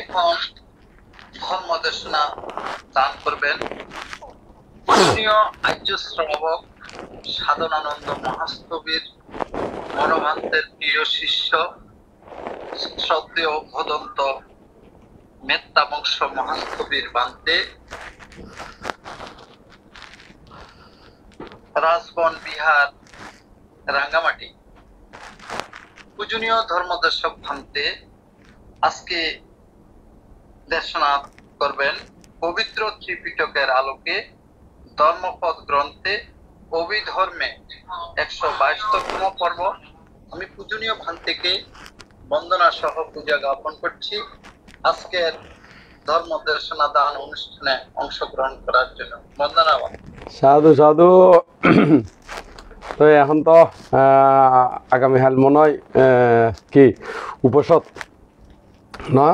এখন ধর্ম দেশনা দান করবেন পূজনীয় আর্য শ্রাবক সাধনানন্দ মহাস্তবীর মনোভান্তের প্রিয় শিষ্য শ্রদ্ধেয় ভদন্ত মেত্তাবংশ মহাস্তবীর বান্তে রাজবন বিহার রাঙ্গামাটি। পূজনীয় ধর্মদর্শক ভান্তে আজকে দেশনা করবেন পবিত্র ত্রিপিটকের আলোকে ধর্মপদ গ্রন্থে অভিধর্মে 122তম পর্ব। আমি পূজনীয় ভান্তিকে বন্দনা সহ পূজা জ্ঞাপন করছি আজকের ধর্ম দেশনা দান অনুষ্ঠানে অংশগ্রহণ করার জন্য। বন্দনা। সাধু সাধু। তো এখন তো আগামী হাল মনে হয় কি উপসদ না,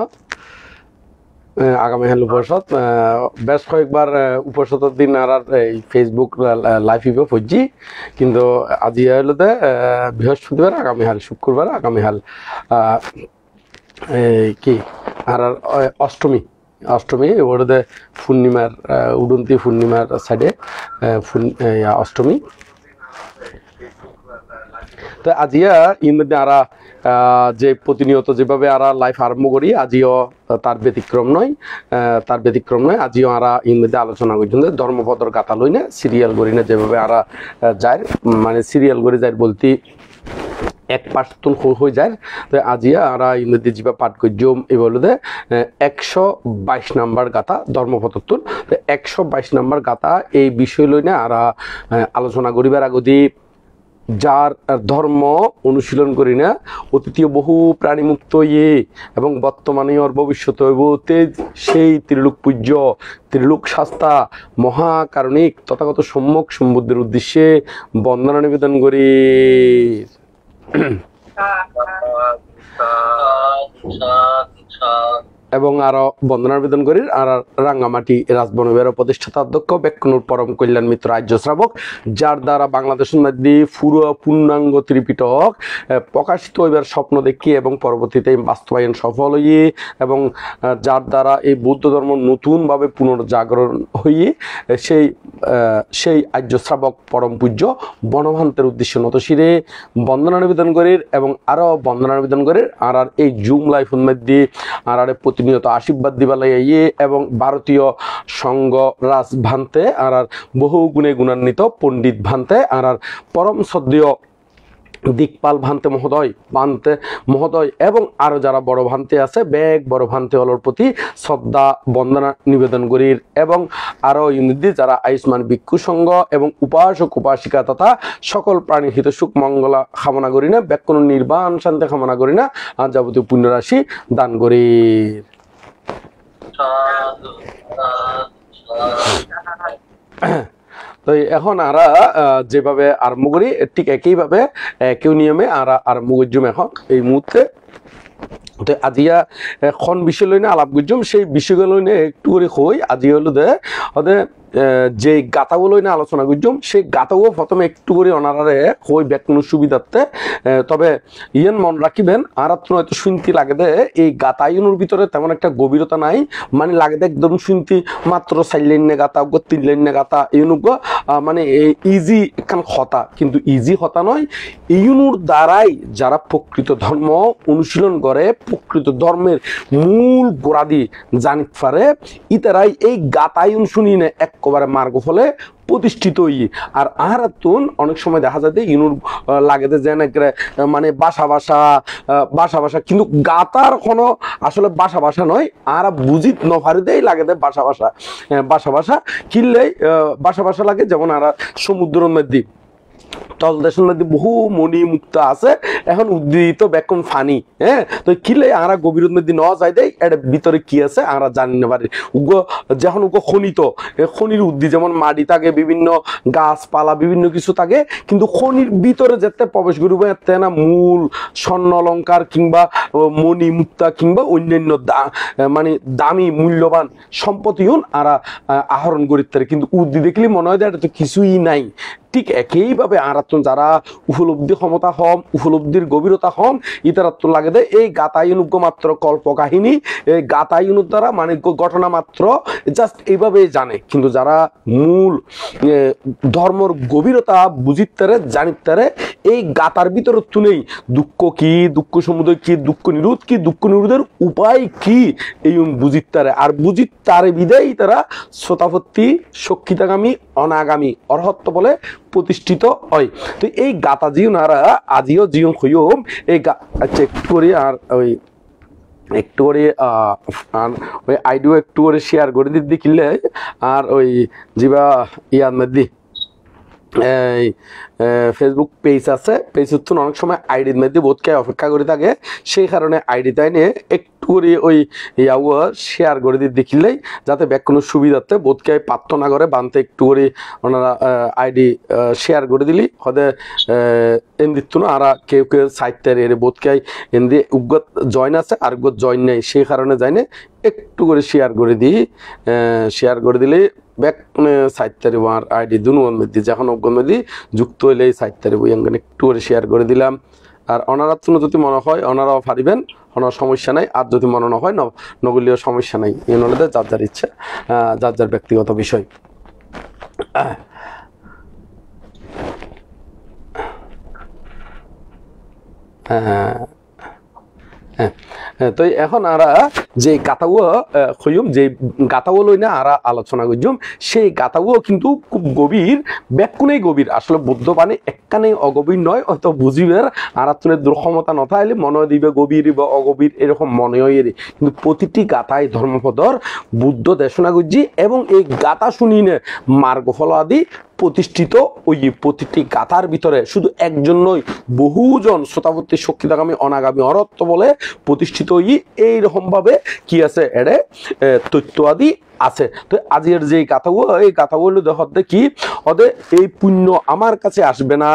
আগামী হাল উপসদ বেশ কয়েকবার উপসদের দিন আর এই ফেসবুক লাইভে পড়ছি, কিন্তু আজি হলো বৃহস্পতিবার, আগামী হাল শুক্রবার, আগামী হাল কি আর অষ্টমী। অষ্টমী ওটাতে পূর্ণিমার উডন্তি পূর্ণিমার সাইডে অষ্টমী। তো আজিয়া ইর মধ্যে আরা যে প্রতিনিয়ত যেভাবে আরা লাইফ আরম্ভ করি আজিও তার ব্যতিক্রম নয়, তার ব্যতিক্রম নয়। আজিও আরা ইর মধ্যে আলোচনা করছেন ধর্মপদর গাথা লই না, সিরিয়াল করি না, যেভাবে আরা যায় মানে সিরিয়াল করে যায় বলতে এক পার্সন হয়ে যায়। তো আজিয়া আরা ইংরেজি যা পাঠ করছিলাম এই বলতে 122 নম্বর গাথা ধর্মপদত্তর। তো 122 নম্বর গাথা এই বিষয় লই না আরা আলোচনা করিবার আগদি যার ধর্ম অনুশীলন করি না অতীতীয় বহু প্রাণীমুক্ত ইয়ে এবং বর্তমানে ওর ভবিষ্যৎ তেজ সেই ত্রিলোক পূজ্য ত্রিলোক শাস্তা মহাকারণিক তথাগত সম্যক সম্বুদ্ধের উদ্দেশ্যে বন্দনা নিবেদন করি। এবং আরো বন্দনা নিবেদন করি আর রাঙ্গামাটি রাজবনবের প্রতিষ্ঠাতা অধ্যক্ষ বেক্ষণুর পরম কল্যাণ মিত্র আর্য শ্রাবক, যার দ্বারা বাংলাদেশের মধ্যে পুরো পূর্ণাঙ্গ ত্রিপিটক প্রকাশিত হইবার স্বপ্ন দেখি এবং পরবর্তীতে বাস্তবায়ন সফল হইয়ে এবং যার দ্বারা এই বৌদ্ধ ধর্ম নতুনভাবে পুনর্জাগরণ হইয়ে সেই আর্য শ্রাবক পরম পূজ্য বনভান্তের উদ্দেশ্যে নতশিরে বন্দনা নিবেদন করি এবং আরো বন্দনা নিবেদন করি আর এই জুম লাইফের মধ্যে আর প্রতিনিয়ত আশীর্বাদ দিবালাই ইয়ে এবং ভারতীয় সংঘ রাজ ভান্তে আর বহু গুণে গুণান্বিত পণ্ডিত ভান্তে আর পরম শ্রদ্ধেয় দিকপাল ভান্তে মহোদয় এবং আরো যারা বড় ভান্তে আছে ব্যাগ বড় ভান্তে হলোর প্রতি শ্রদ্ধা বন্দনা নিবেদন করি এবং আরো ইউনিটি যারা আয়ুষ্মান ভিক্ষু সংঘ এবং উপাসক উপাসিকা তথা সকল প্রাণীর হিত সুখ মঙ্গলা কামনা করি না, ব্যাকুণ নির্বাণ শান্তি কামনা করি না, আর যাবতীয় পুণ্যরাশি দান করি। তো এখন আরা যেভাবে আরম্ভ করি ঠিক একইভাবে একই নিয়মে আরম্ভ করছুম এখন এই মুহূর্তে। তো আজিয়া এখন বিষয় লই না আলাপ করছুম, সেই বিষয়গুলো নিয়ে একটু করে কই। আজি হলো যে গাতাগুলো নিয়ে আলোচনা করছুম সেই গাতাও প্রথমে একটু করে অনারারে কই ব্যাকুণ সুবিধার্থে, তবে ইয়েন মন রাখিবেন আর হয়তো শুনতে লাগে দে এই গাতায়ুনোর ভিতরে তেমন একটা গভীরতা নাই, মানে লাগে দে একদম শুনতে মাত্র 4 লাইন গাতা 3 লাইন গাতা ইউনুগ মানে ইজি একখান কথা, কিন্তু ইজি কথা নয়। ইউনুর দ্বারাই যারা প্রকৃত ধর্ম অনুশীলন করে প্রকৃত ধর্মের মূল গোড়াদি জানিত পারে ইতারাই এই গাতায়ুন শুনি না একবারে মার্গ ফলে প্রতিষ্ঠিত হই। আর আহারাতুন অনেক সময় দেখা যায় ইনুর লাগেতে যে মানে বাসা কিন্তু গাতার কোনো আসলে বাসা নয়, আর বুঝিত নফারিতেই লাগেতে বাসা কিনলেই বাসা লাগে। যেমন আর সমুদ্রের মধ্যে তলদেশের মধ্যে বহু মণি মুক্তা আছে এখন উদ্দিত বেকন ফানি, হ্যাঁ, তো কিলে আরা গভীরের মধ্যে নেওয়া যায় দেয় এটা ভিতরে কি আছে আরা জানি না পারি। যখন খনিত খনির উদ্দি যেমন মাটি থাকে বিভিন্ন গাছপালা বিভিন্ন কিছু থাকে, কিন্তু খনির ভিতরে যেতে প্রবেশ করবে এতে না মূল স্বর্ণ অলঙ্কার কিংবা মণি মুক্তা কিংবা অন্যান্য মানে দামি মূল্যবান সম্পত্তিও আরা আহরণ করিতে, কিন্তু উদ্দি দেখলে মনে হয় এটা তো কিছুই নাই। ঠিক একইভাবে আরাতন যারা উপলব্ধি ক্ষমতা হম উপলব্ধির গভীরতা হম ইতারাত্ম লাগে দেয় এই গাতায়ুনুজ্ঞ মাত্র কল্প কাহিনী এই গাতায়ুনুর দ্বারা মানে ঘটনা মাত্র জাস্ট এইভাবেই জানে, কিন্তু যারা মূল ধর্মর গভীরতা বুঝিতারে জানিতারে এই গাতার ভিতরে তুলেই দুঃখ কি, দুঃখ সমুদয় কি, দুঃখ নিরোধ কি, দুঃখ নিরোধের উপায় কি এই বুঝিতারে আর বুঝিতারে বিদায়ী তারা শ্রোতাপত্তি সক্ষিতাগামী অনাগামী অরহত্ব বলে প্রতিষ্ঠিত হয়। তো এই গাতা জিওনারা আজিও জিও হইম এই আচ্ছা একটু করে আর ওই একটু করে ওই আইডিও একটু করে শেয়ার করে দিতে কিনলে আর ওই জিবা ইয়ার মধ্যে এই ফেসবুক পেজ আছে, পেজের তো অনেক সময় আইডির মধ্যে বোধকে অপেক্ষা করে থাকে, সেই কারণে আইডি তাই নিয়ে একটু করে ওই ইয়াও শেয়ার করে দিতে দেখিলেই যাতে ব্যাক কোনো সুবিধাতে বোধকে পাত্র না করে বানতে একটু করে ওনারা আইডি শেয়ার করে দিলি হদে এমদিত না আর কেউ কেউ সাইটটার এর বোধকে এমদি উগ্গত জয়েন আছে আর উগ্গত জয়েন নেই, সেই কারণে যাই না একটু করে শেয়ার করে দিই, শেয়ার করে দিলে ব্যাক সাইট তারি আমার আইডি দুনুয়ার মধ্যে যখন অজ্ঞান মধ্যে যুক্ত হইলে এই সাইট তারি বই আমি একটু করে শেয়ার করে দিলাম। আর অনারার জন্য যদি মনে হয় অনারাও পারিবেন, ওনার সমস্যা নাই, আর যদি মনে না হয় নগলীয় সমস্যা নাই, এই নলে যার যার ইচ্ছা যার যার ব্যক্তিগত বিষয়। তো এখন আরা যে গাতাও হইম যে গাতাও লই না আরা আলোচনা করছম সেই গাতাও কিন্তু খুব গভীর, ব্যাকুনেই গভীর, আসলে বুদ্ধ বাণী একখানেই অগভীর নয়, হয়তো বুঝিবের আর তুমি দুর্ক্ষমতা নথা হলে মনে দিবে গভীর বা অগভীর এরকম মনে হয়, কিন্তু প্রতিটি গাথায় ধর্মপদর বুদ্ধ দেশনা করছি এবং এই গাথা শুনিনে মার্গফল আদি প্রতিষ্ঠিত ওই প্রতিটি গাথার ভিতরে শুধু একজন নয় বহুজন শ্রোতাবর্তী শক্তিদাগামী অনাগামী অরত্ব বলে প্রতিষ্ঠিত ওই এইরকম ভাবে কি আছে এড়ে তথ্য আদি আছে। তো আজকের যে গাথাগুলো এই গাথাগুলো হতে কি হতে এই পুণ্য আমার কাছে আসবে না,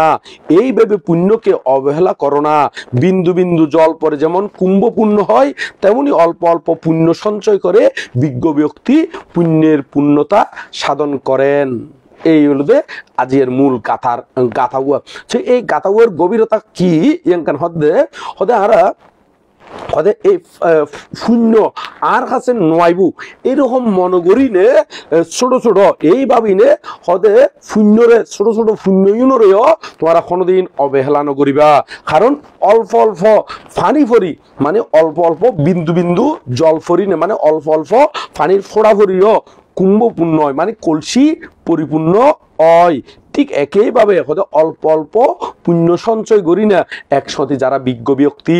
এইভাবে পুণ্যকে অবহেলা করো না, বিন্দু বিন্দু জল পরে যেমন কুম্ভ পুণ্য হয় তেমনি অল্প অল্প পুণ্য সঞ্চয় করে বিজ্ঞ ব্যক্তি পুণ্যের পুণ্যতা সাধন করেন। এই হলো যে আজকের মূল গাথাগুয়া। সে এই গাথাগুয়ার গভীরতা কি ইয়াঙ্কান হদে হদে আরা হদে এই শূন্য আর কাছে নয়বু এরকম মনগরি নে ছোট ছোট এই ভাবি নে হদে শূন্যরে ছোট ছোট শূন্য ইউনরেও তোমরা কোনোদিন অবহেলা নকরিবা, কারণ অল্প অল্প ফানি ফরি মানে অল্প অল্প বিন্দু বিন্দু জল ফরি নে মানে অল্প অল্প ফানির ফোড়া ফরিও কুম্ভপূর্ণ হয় মানে কলসি পরিপূর্ণ হয়। ঠিক একইভাবে অল্প অল্প পুণ্য সঞ্চয় করি না একসাথে যারা বিজ্ঞ ব্যক্তি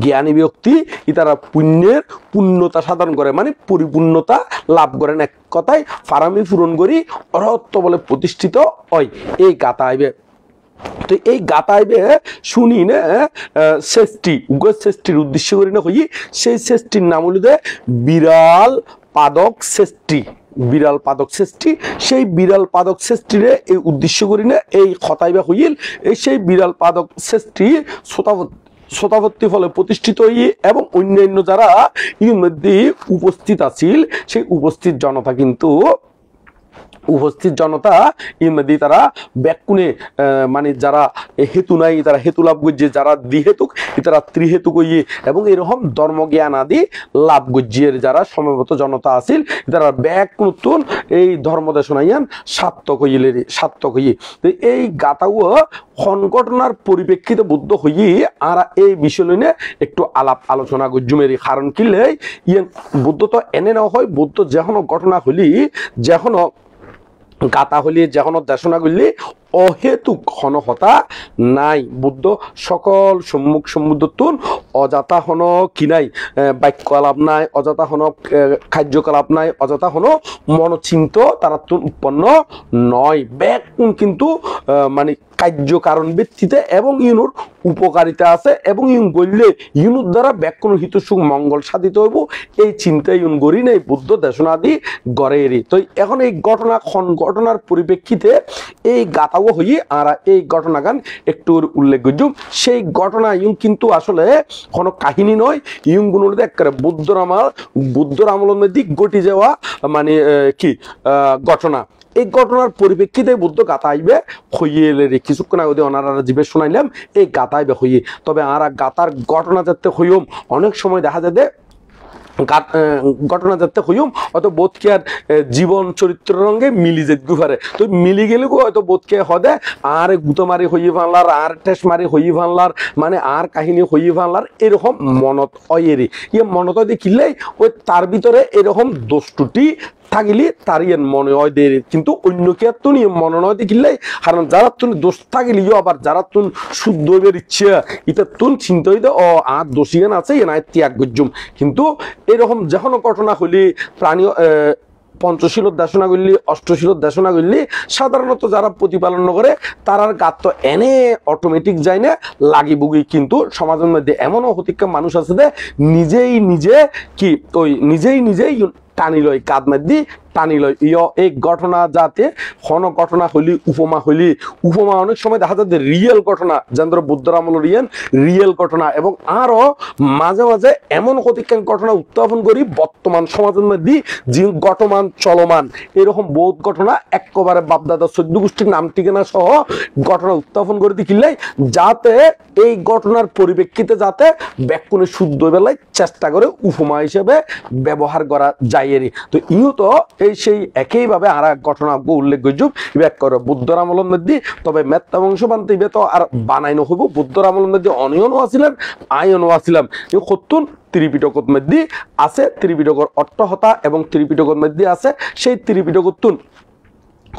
জ্ঞানী ব্যক্তি তারা পুণ্যের পূর্ণতা সাধন করে মানে পরিপূর্ণতা লাভ করেন, এক কথায় ফারামি পূরণ করি অরহত্ব বলে প্রতিষ্ঠিত হয়। এই গাথা আইবে তো এই গাতাইবে শুনি না শ্রেষ্ঠী শ্রেষ্ঠীর উদ্দেশ্য করি না হই সেই শ্রেষ্ঠীর নাম হল বিরাল পাদক শ্রেষ্ঠী, বিরাল পাদক শ্রেষ্ঠী, সেই বিরাল পাদক শ্রেষ্ঠীরে এই উদ্দেশ্য করি না এই খতাইবা হইল এই সেই বিরাল পাদক শ্রেষ্ঠী শতাবর্তী ফলে প্রতিষ্ঠিত হই এবং অন্যান্য যারা এর মধ্যে উপস্থিত আছিল সেই উপস্থিত জনতা কিন্তু উপস্থিত জনতা ইমদি তারা ব্যাকুনে মানে যারা হেতু নাই তারা হেতু লাভ করছে, যারা দ্বিহেতুক তারা ত্রিহেতুক হইয়ে এবং এরকম ধর্মজ্ঞান আদি লাভ গজ্জিয়ের যারা সমবেত জনতা আছিল তারা ব্যাক নতুন এই ধর্ম দেশনাইয়ান সার্থক হইলের সার্থক হইয়ে। তো এই গাতাও সংগঠনার পরিপ্রেক্ষিতে বুদ্ধ হইয়ে আর এই বিষয় নিয়ে একটু আলাপ আলোচনা গজ্জুমেরি, কারণ কিলে ইয়ে বুদ্ধ তো এনে না হয় বুদ্ধ যেখন ঘটনা হলি যেখন গাতা হলি যখন দেশনা করলি অহেতুক হনহতা নাই, বুদ্ধ সকল সম্মুখ সমুদ্রতুন অজাতা হন কি নাই বাক্য আলাপ নাই, অজাতা হন কার্যকলাপ নাই, অজাতা হন মনচিন্ত তারা উৎপন্ন নয়, ব্যাক কিন্তু মানে কার্য কারণ ভিত্তিতে এবং ইউনুর উপকারিতা আছে এবং ইউন গড়লে ইউনুর দ্বারা ব্যাকুণ হিত সুখ মঙ্গল সাধিত হইব এই চিন্তা ইউন গড়ি নেই বুদ্ধ দেশনাদি গড়েরই। তো এখন এই ঘটনার পরিপ্রেক্ষিতে এই গাতাও হই আর এই ঘটনাগান একটু উল্লেখ করছুম। সেই ঘটনা ইউন কিন্তু আসলে কোনো কাহিনী নয়, ইউন গুলোর একেবারে বুদ্ধর আমলের মধ্যে ঘটে যাওয়া মানে কি ঘটনা। এই ঘটনার পরিপ্রেক্ষিতে বুদ্ধ গাথা আইবে হইয়ে এলে রে কিছুক্ষণ আগে ওনারা জীবে শোনাইলাম এই গাথা আইবে হইয়ে তবে আর গাতার ঘটনা যাতে হইম অনেক সময় দেখা যায় ঘটনা যাতে হইম হয়তো বোধকে আর জীবন চরিত্র রঙে মিলি যেত গুফারে তো মিলি গেলে হয়তো বোধকে হদে আর গুতো মারি হইয়ে ভাঙলার আর টেস মারি হইয়ে ভাঙলার মানে আর কাহিনী হইয়ে ভাঙলার এরকম মনত অয়েরি ইয়ে মনত দেখিলেই ওই তার ভিতরে এরকম দোষটুটি থাকিলে তার ইয়ে মনে হয় দেরি কিন্তু অন্য কে তো নিয়ে মনে নয় দেখিলেই কারণ যারা তুমি দোষ থাকিলেও আবার যারা তুমি শুদ্ধ হইবার ইচ্ছা এটা তুমি চিন্তা হইতে ও আর দোষিয়ান আছে এ নাই ত্যাগ গজ্জুম কিন্তু এরকম যখন ঘটনা হইলে প্রাণী পঞ্চশীলত দেশনা করলি অষ্টশীলত দেশনা করলি সাধারণত যারা প্রতিপালন করে তারার গাত তো এনে অটোমেটিক যায় না লাগি বুগি কিন্তু সমাজের মধ্যে এমনও হতিকা মানুষ আছে যে নিজেই টানি লয় কাদ মাদি টানি লয় এই ঘটনা যাতে হন ঘটনা হইলি উপমা অনেক সময় দেখা যাচ্ছে রিয়েল ঘটনা যেন বুদ্ধর আমল রিয়েল ঘটনা এবং আরো মাঝে মাঝে এমন কতিকান ঘটনা উত্থাপন করি বর্তমান সমাজের মধ্যে যে ঘটমান চলমান এরকম বহুত ঘটনা একেবারে বাপদাদা 14 গোষ্ঠীর নাম ঠিকানা সহ ঘটনা উত্থাপন করে দিলে যাতে এই ঘটনার পরিপ্রেক্ষিতে যাতে ব্যাকুণে শুদ্ধ বেলায় চেষ্টা করে উপমা হিসেবে ব্যবহার করা যায় তো ইও তো এই সেই একইভাবে আর এক ঘটনা উল্লেখ করছুম ইবেক করে বুদ্ধর আমলের মধ্যে তবে মেত্তা বংশ বানতে ইবে তো আর বানাইনো হইব বুদ্ধর আমলের মধ্যে অনিয়নও আসিলেন আয়নও আসিলাম এই সত্যুন ত্রিপিটকত মধ্যে আছে ত্রিপিটকর অর্থহতা এবং ত্রিপিটকর মধ্যে আছে সেই ত্রিপিটকতুন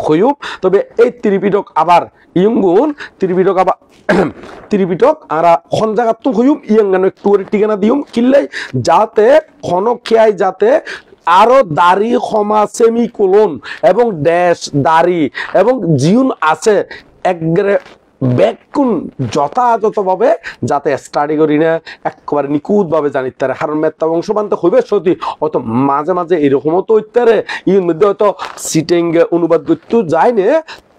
হইব তবে এই ত্রিপিটক আবার ইয়ঙ্গুন ত্রিপিটক আর খন জায়গাত হইম ইয়ঙ্গানো একটু করে ঠিকানা দিম কিনলে যাতে খন খেয়াই যাতে আরো দাড়ি ক্ষমা সেমিকোলন এবং ড্যাশ দাড়ি এবং জিউন আছে একবারে ব্যাকুন যথাযথভাবে যাতে স্টাডি করি না একেবারে নিখুঁত ভাবে জানিতে পারে কারণ মেত্তা বংশবান্তে হইবে সত্যি হয়তো মাঝে মাঝে এরকমও তো হইতে পারে ইর মধ্যে হয়তো সিটিং অনুবাদ করতে যায় না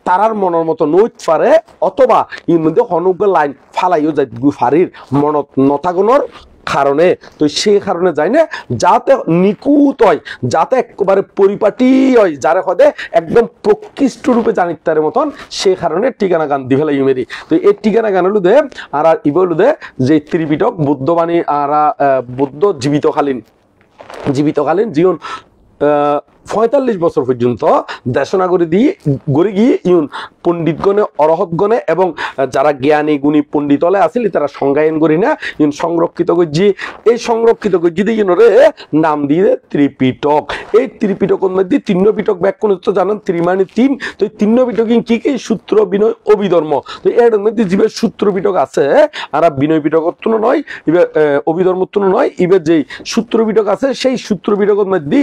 তারার মনের মতো নইত পারে অথবা ইর মধ্যে হনুক লাইন ফালাইও যায় ফারির মনত নথাগুনোর কারণে তো সেই কারণে যাই না যাতে নিকুত হয় যাতে একেবারে পরিপাটি হয় যারা হদে একদম প্রকৃষ্ট রূপে জানিতার মতন সেই কারণে ঠিকানা গান দি ফেলাই মেরি তো এই ঠিকানা গান হলো দে আর ইবলু দে যে ত্রিপিটক বুদ্ধবাণী আর বুদ্ধ জীবিতকালীন জীবন 45 বছর পর্যন্ত দেশনা করে দিয়ে গড়ে গিয়ে ইউন পণ্ডিতগণে অরহতগণে এবং যারা জ্ঞানী গুণী পণ্ডিতলে আসিল তারা সংজ্ঞায়ন করি না ইউন সংরক্ষিত করছি এই সংরক্ষিত করছি ইউনরে নাম দিয়ে ত্রিপিটক এই ত্রিপিটকের মধ্যে তিন্ন পিটক ব্যাকুণ তো জানেন ত্রিমানি 3 তো এই তিন্ন পিটক কি কি সূত্র বিনয় অভিধর্ম তো এর মধ্যে জীবের সূত্র পিটক আছে আর বিনয় পিটকত্ব নয় ইবে অভিধর্মত্ব নয় ইবে যেই সূত্র পিটক আছে সেই সূত্র পিটকের মধ্যে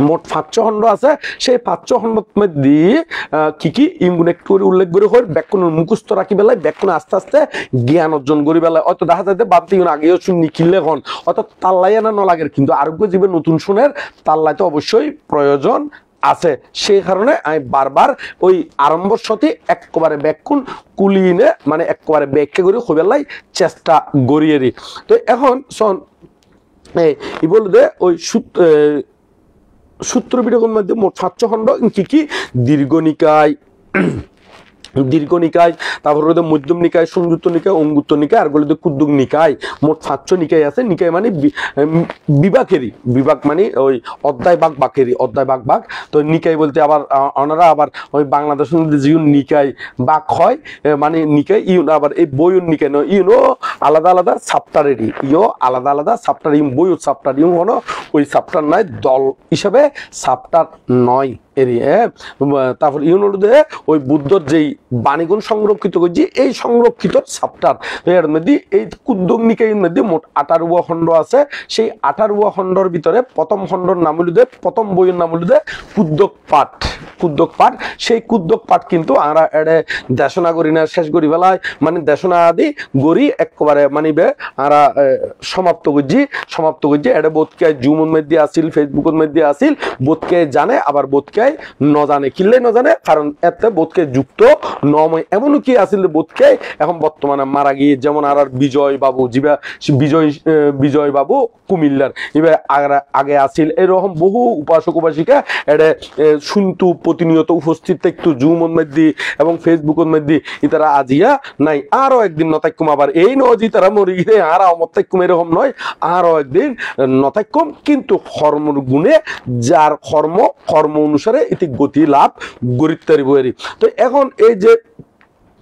মোট 5 খণ্ড আছে সেই 5 খণ্ডের মধ্যে কি ইমগুন একটু করে উল্লেখ করে হয় ব্যাকরণের মুখস্থ রাখি বেলায় ব্যাকরণ আস্তে আস্তে জ্ঞান অর্জন করি বেলায় অত দেখা যাচ্ছে বাদতে আগেও শুনি কিনলে হন অত তাল্লাই না লাগে কিন্তু আরোগ্য জীবে নতুন শুনের তাল্লাই তো অবশ্যই প্রয়োজন আছে সেই কারণে আমি বারবার ওই আরম্ভর সাথে একেবারে ব্যাকুণ কুলিনে মানে একেবারে ব্যাখ্যা করে হবেলাই চেষ্টা গড়িয়ে দিই তো এখন শোন ই বলতে ওই সূত্র পিটকের মধ্যে মোট 5 খণ্ড কি দীর্ঘ নিকায় তারপর মধ্যম নিকায় সংযুক্ত নিকায় অঙ্গুত্ত নিকায় আর বলতে কুদ্দুক নিকায় মোট 5 নিকায় আছে নিকায় মানে বিভাগ মানে ওই অধ্যায় বাঘ তো নিকায় বলতে আবার ওনারা আবার ওই বাংলাদেশের মধ্যে জিউন নিকায় বাঘ হয় মানে নিকায় ইউন আবার এই বইউন নিকায় নয় ইউনও আলাদা সাপ্টারেরই আলাদা সাপ্টার ইউন বইউ সাপ্টার ইউন হলো ওই সাপ্টার নয় দল হিসাবে সাপ্টার নয় তারপর ইউনুদে ওই বুদ্ধর যেই বাণীগুণ সংরক্ষিত করছি এই সংরক্ষিত সাপ্টার এর মধ্যে এই কুদ্দুক নিকায়ের মধ্যে মোট 18 খণ্ড আছে সেই 18 খণ্ডর ভিতরে প্রথম খণ্ডর নাম হলো প্রথম বইয়ের নাম হলো কুদ্দক পাঠ সেই কুদ্দক পাঠ কিন্তু আমরা এড়ে দেশনা করি না শেষ করি বেলায় মানে দেশনা আদি গড়ি একেবারে মানিবে আমরা সমাপ্ত করছি এটা বোধকে জুমের মধ্যে আসিল ফেসবুকের মধ্যে আসিল বোধকে জানে আবার বোধকে বোধকে নজানে কারণ এতে বোধকে যুক্ত নময় এমন কি আছিল বোধকে এখন বর্তমানে মারা গিয়ে যেমন আর বিজয় বাবু জিবা বিজয় বাবু কুমিল্লার এবার আগে আছিল এরকম বহু উপাসক উপাসিকা এটা শুনতু প্রতিনিয়ত উপস্থিত থাকতো জুমের মধ্যে এবং ফেসবুকের মধ্যে ইতারা আজিয়া নাই আরো একদিন নতাক্যম আবার এই নজি তারা মরি গিয়ে আর অমতাক্যম এরকম নয় আরো একদিন নতাক্যম কিন্তু কর্মর গুণে যার কর্ম অনুসারে এটি গতি লাভ গরিত্তারি বইরি তো এখন এই যে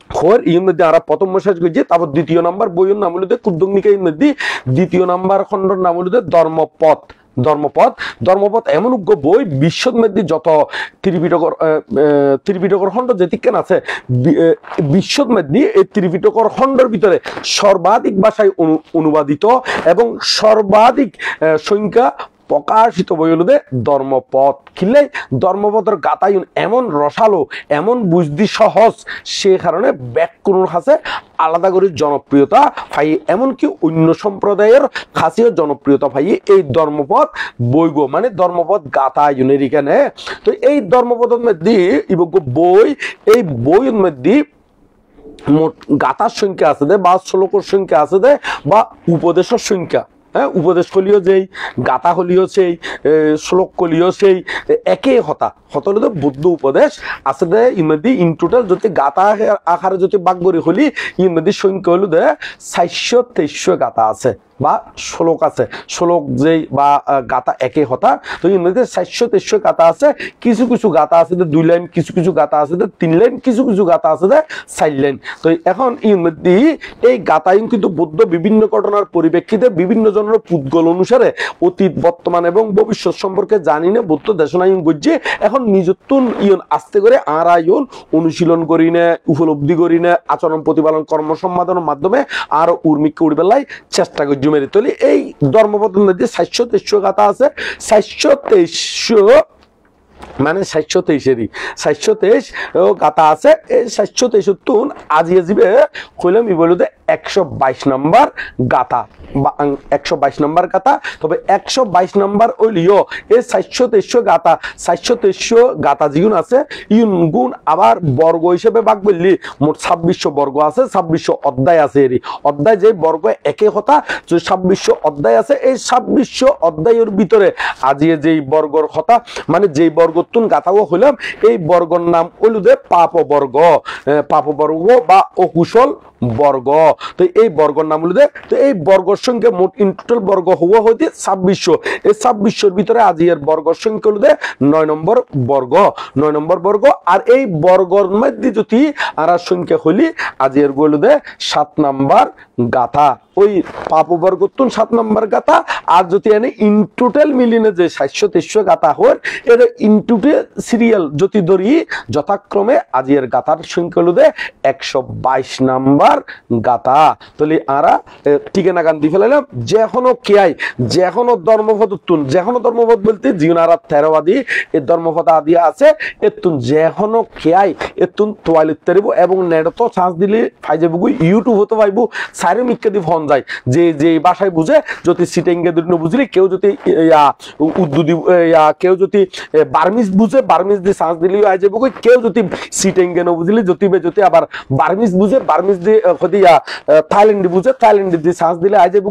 খবর এর মধ্যে আর প্রথম মেসেজ করছে তারপর দ্বিতীয় নাম্বার বইয়ের নাম হলো কুদ্দঙ্গিকা এর মধ্যে দ্বিতীয় নাম্বার খণ্ডর নাম হলো ধর্মপথ এমন উগ্র বই বিশ্বর মধ্যে যত ত্রিপিটকর খণ্ড যেতিকেন আছে বিশ্বর মধ্যে এই ত্রিপিটকর খণ্ডের ভিতরে সর্বাধিক ভাষায় অনুবাদিত এবং সর্বাধিক সংখ্যা প্রকাশিত বই হলো ধর্মপথ খিলে ধর্মপথের গাতায়ন এমন রসালো এমন বুঝদি সহজ সে কারণে ব্যাকরণ কাছে আলাদা করে জনপ্রিয়তা পাই এমনকি অন্য সম্প্রদায়ের কাছেও জনপ্রিয়তা পাই এই ধর্মপথ বইগো মানে ধর্মপথ গাতায়নের এখানে তো এই ধর্মপথের মধ্যে বই এই বইয়ের মধ্যে মোট গাতার সংখ্যা আছে বা শ্লোকের সংখ্যা আছে বা উপদেশের সংখ্যা হ্যাঁ উপদেশ কলিও যেই গাথা হলিও সেই শ্লোক কলিও সেই একে হতা হতলে তো বুদ্ধ উপদেশ আছে দে ইমধ্যে ইন টোটাল যদি গাথা আকারে যদি বাগবরি হলি ইমধ্যে সংখ্যা হলো 423 গাথা আছে বা শ্লোক আছে শ্লোক যেই বা গাথা একে হতা তো এর মধ্যে 423 গাথা আছে কিছু কিছু গাথা আছে 2 লাইন কিছু কিছু গাথা আছে 3 লাইন কিছু কিছু গাথা আছে 4 লাইন তো এখন এর মধ্যে এই গাথায়ন কিন্তু বুদ্ধ বিভিন্ন ঘটনার পরিপ্রেক্ষিতে বিভিন্ন জনের পুদ্গল অনুসারে অতীত বর্তমান এবং ভবিষ্যৎ সম্পর্কে জানি না বুদ্ধ দেশনায়ন গজ্জে এখন নিজত্বন ইয়ন আস্তে করে আর আয়ন অনুশীলন করি না উপলব্ধি করি না আচরণ প্রতিপালন কর্ম সম্পাদনের মাধ্যমে আর উর্মিকে উড়বেলায় চেষ্টা করি মেরে তোলি এই ধর্মপথের মধ্যে 423 গাথা আছে 423 মানে 423 গাথা আছে এই 423 তুন আজিয়ে যাবে কইলাম ই বলতে 122 নম্বর গাথা বা 122 নম্বর গাথা তবে 122 নম্বর ওলিও এই 423 গাথা 423 গাথা জিগুন আছে ইউন গুণ আবার বর্গ হিসেবে ভাগ বললি মোট 2600 বর্গ আছে 2600 অধ্যায় আছে এর অধ্যায় যে বর্গ একে কথা যে 2600 অধ্যায় আছে এই 2600 অধ্যায়ের ভিতরে আজিয়ে যেই বর্গর কথা মানে যেই বর্গতুন গাথাও হইলাম এই বর্গর নাম হলুদে পাপ বর্গ বা অকুশল বর্গ তো এই বর্গর নাম হলো তো এই বর্গর সংখ্যা মোট ইন টোটাল বর্গ হওয়া হইতে 2600 এই 2600 এর ভিতরে আজিয়ের বর্গর সংখ্যা হলো 9 নম্বর বর্গ আর এই বর্গর মধ্যে যদি আর সংখ্যা হলি আজিয়ের হলো 7 নম্বর গাথা ওই পাপ বর্গতুন 7 নম্বর গাথা আর যদি এনে ইন টোটাল মিলিনে যে 423 গাথা হয় এর ইন টোটাল সিরিয়াল যদি ধরি যথাক্রমে আজিয়ের গাথার সংখ্যা হলো 122 নম্বর গাথা তাহলে আরা ঠিকানা গান দিয়ে ফেলাইলাম যেখনো ধর্মপদ বলতে জীবনারা থেরবাদী এই ধর্মপদ আদি আছে এতুন যেখনো খেয়াই এতুন তোয়ালিত তারিব এবং নেট তো চান্স দিলে পাই যাবো ইউটিউব হতে পাইব সাইরে মিক্কা দি ফোন যায় যে ভাষায় বুঝে যদি সিটেঙ্গে দুটো বুঝলি কেউ যদি উর্দু কেউ যদি বার্মিজ বুঝে বার্মিজ দিয়ে চান্স দিলেও আই যাবো কেউ যদি সিটেঙ্গে ন বুঝলি যদি আবার বার্মিজ বুঝে বার্মিজ দিয়ে থাইল্যান্ডে বুঝে থাইল্যান্ডে দিয়ে চান্স দিলে আই যাবো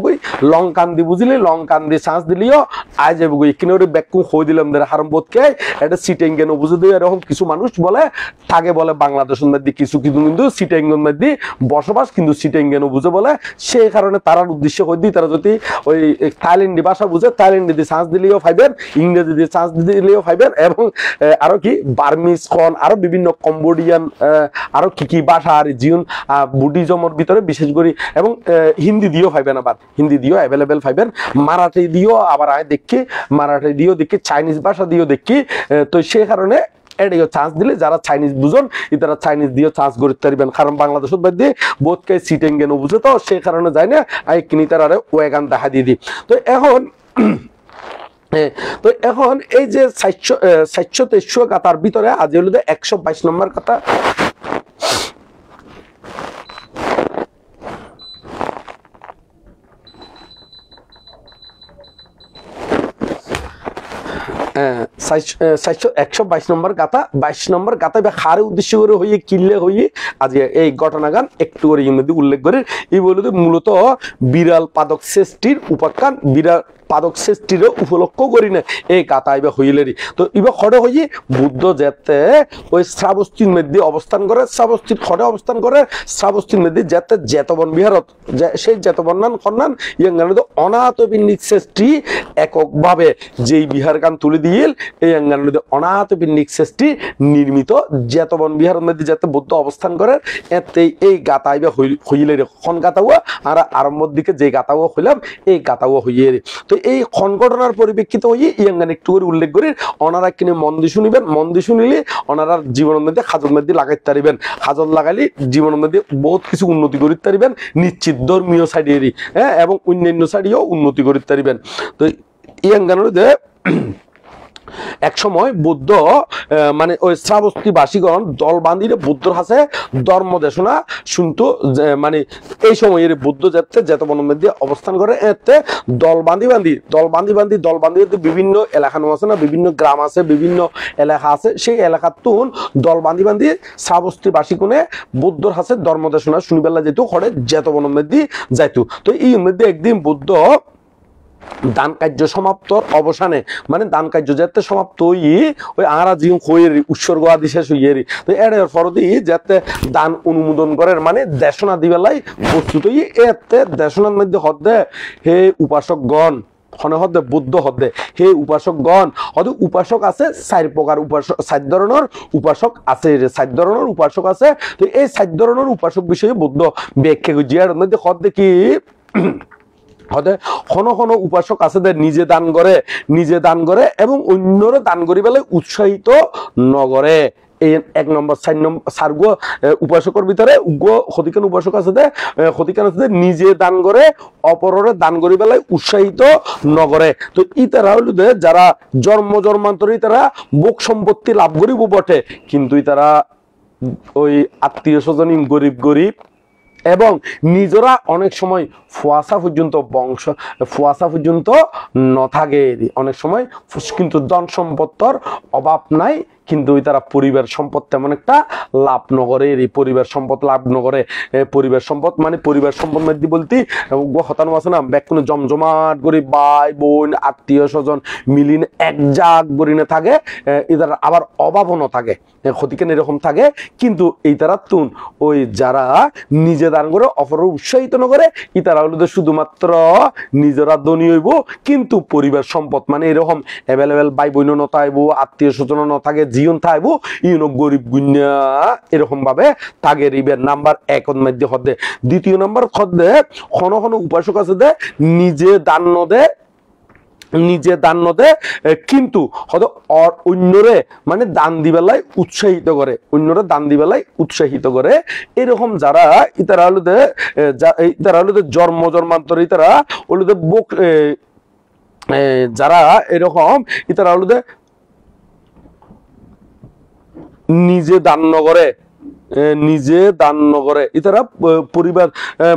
লঙ্কান দিয়ে বুঝলি লঙ্কান দিয়ে চান্স দিলেও আই যাবো কিনে ব্যাকুম হয়ে দিলাম হারম বোধকে এটা সিটেঙ্গে ন বুঝে দিয়ে এরকম কিছু মানুষ বলে থাকে বলে বাংলাদেশের মধ্যে কিছু কিছু কিন্তু সিটেঙ্গের মধ্যে বসবাস কিন্তু সিটেঙ্গে ন বুঝে বলে সেই কারণে তারার উদ্দেশ্য হয়ে দিই তারা যদি ওই থাইল্যান্ডি ভাষা বুঝে থাইল্যান্ডে দিয়ে চান্স দিলেও ফাইবেন ইংরেজি দিয়ে চান্স দিলেও ফাইবেন এবং আরো কি বার্মিজ খন আরো বিভিন্ন কম্বোডিয়ান আরো কি ভাষা আর জিউন বুদ্ধিজমের ভিতরে বিশেষ করে এবং হিন্দি দিয়েও ফাইবেন আবার হিন্দি দিয়েও অ্যাভেলেবেল ফাইবেন মারাঠি দিয়েও আবার আয় দেখি মারাঠি দিয়েও দেখি চাইনিজ ভাষা দিয়েও দেখি তো সেই কারণে এটাও চান্স দিলে যারা চাইনিজ বুঝুন তারা চাইনিজ দিয়েও চান্স করতে পারবেন কারণ বাংলাদেশের মধ্যে বোধকে সিটেঙ্গে ন বুঝে তো সেই কারণে যায় না আই কিনি তারা ওয়েগান দেখা দিয়ে দিই তো এখন এই যে 423 গাথার ভিতরে আজ হলো 122 নম্বর কথা 122 নম্বর গাথা 22 নম্বর গাথা বা খারে উদ্দেশ্য করে হইয়ে কিনলে হইয়ে আজ এই ঘটনাগান একটু করে ইংরেজি উল্লেখ করে এই বলতে মূলত বিরাল পাদক সৃষ্টির উপাখ্যান বিরাল পাদক সৃষ্টির উপলক্ষ করি না এই গাথা এবার হইলেরই তো এবার খড়ে হইয়ে বুদ্ধ যেতে ওই শ্রাবস্তীর মধ্যে অবস্থান করে শ্রাবস্তীর খড়ে অবস্থান করে শ্রাবস্তীর মধ্যে যেতে জেতবন বিহারত সেই জেতবন্নান খন্নান ইয়াঙ্গান অনাথ বিন্নিক সৃষ্টি এককভাবে যেই বিহার গান তুলে দিয়েল এই আঙ্গান অনাথ বিন্নিক সৃষ্টি নির্মিত জেতবন বিহারের মধ্যে যাতে বুদ্ধ অবস্থান করে এতে এই গাথা এবার হইলে খন গাথাও আর আরম্ভর দিকে যে গাথাও হইলাম এই গাথাও হইয়ে তো এই খন ঘটনার পরিপ্রেক্ষিতে হইয়ে ইয়াঙ্গান একটু করে উল্লেখ করি ওনারা কিনে মন দিয়ে শুনিবেন মন দিয়ে শুনিলে ওনারা জীবনের মধ্যে খাজর মধ্যে লাগাইতে পারিবেন খাজর লাগাইলে জীবনের মধ্যে বহুত কিছু উন্নতি করতে পারিবেন নিশ্চিত ধর্মীয় সাইডেরই হ্যাঁ এবং অন্যান্য সাইডেও উন্নতি করতে পারিবেন তো ইয়াঙ্গানের এক সময় বুদ্ধ মানে ওই শ্রাবস্তী বাসীগণ দল বান্ধিরে বুদ্ধর হাসে ধর্ম দেশনা শুনতো মানে এই সময়ের বুদ্ধ যেতে জেতবনের মধ্যে অবস্থান করে এতে দল বান্ধি বিভিন্ন এলাকা আছে না বিভিন্ন গ্রাম আছে বিভিন্ন এলাকা আছে সেই এলাকার তুন দল বান্ধি শ্রাবস্তী বাসী কোনে বুদ্ধর হাসে ধর্ম দেশনা শুনিবেলা যেত খড়ে জেতবনের মধ্যে যাইতো তো এই মধ্যে একদিন বুদ্ধ দান কার্য সমাপ্তর অবসানে মানে দান কার্য যাতে সমাপ্ত হই ওই আরা জিও হইয়ের উৎসর্গ আদি শেষ হইয়েরি তো এর ফরদি যাতে দান অনুমোদন করার মানে দেশনা দিবেলাই প্রস্তুত হই এতে দেশনার মধ্যে হদে হে উপাসকগণ খনে হদে বুদ্ধ হদে হে উপাসকগণ হদে উপাসক আছে 4 প্রকার উপাসক 4 ধরনের উপাসক আছে 4 ধরনের উপাসক আছে তো এই 4 ধরনের উপাসক বিষয়ে বুদ্ধ ব্যাখ্যা জিয়ার মধ্যে হদে কি হতে কোনো কোনো উপাসক আছে নিজে দান করে এবং অন্যরা দান করি বেলায় উৎসাহিত নগরে এই 1 নম্বর 4 নম্বর 4 গো উপাসকের ভিতরে উগ্র ক্ষতিকান উপাসক আছে ক্ষতিকান আছে নিজে দান করে অপরের দান করি বেলায় উৎসাহিত নগরে তো ইতারা হলো যারা জন্মান্তরে তারা ভোগ সম্পত্তি লাভ করিব বটে কিন্তু তারা ওই আত্মীয় স্বজন গরিব এবং নিজেরা অনেক সময় ফুয়াশা পর্যন্ত ন থাকে অনেক সময় কিন্তু ধন সম্পত্তির অভাব নাই কিন্তু তারা পরিবার সম্পদ তেমন একটা লাভ নগরে এই পরিবার সম্পদ লাভ নগরে পরিবার সম্পদ মানে পরিবার সম্পদ মধ্যে বলতে হতানো আছে না কোনো জমজমাট করে ভাই বোন আত্মীয় স্বজন মিলিন এক জাগ গরিনে থাকে এদের আবার অভাবও ন থাকে ক্ষতিকেন এরকম থাকে কিন্তু এই তারা তুন ওই যারা নিজে দান করে অপর উৎসাহিত ন করে ইতারা হলো শুধুমাত্র নিজেরা ধনী হইব কিন্তু পরিবার সম্পদ মানে এরকম অ্যাভেলেবেল ভাই বোন ন থাকবো আত্মীয় স্বজন ন থাকে জীবন থাকবো ইউনো গরিব গুন্যা এরকম ভাবে তাকে রিবের নাম্বার 1 মধ্যে হদে দ্বিতীয় নাম্বার হদে কোন উপাসক আছে দে নিজে দান নদে কিন্তু হয়তো অন্যরে মানে দান দিবেলায় উৎসাহিত করে এরকম যারা ইতারা হলো জন্মান্তরে ইতারা হলো যারা এরকম ইতারা হলো নিজে দান নগরে ইতারা পরিবার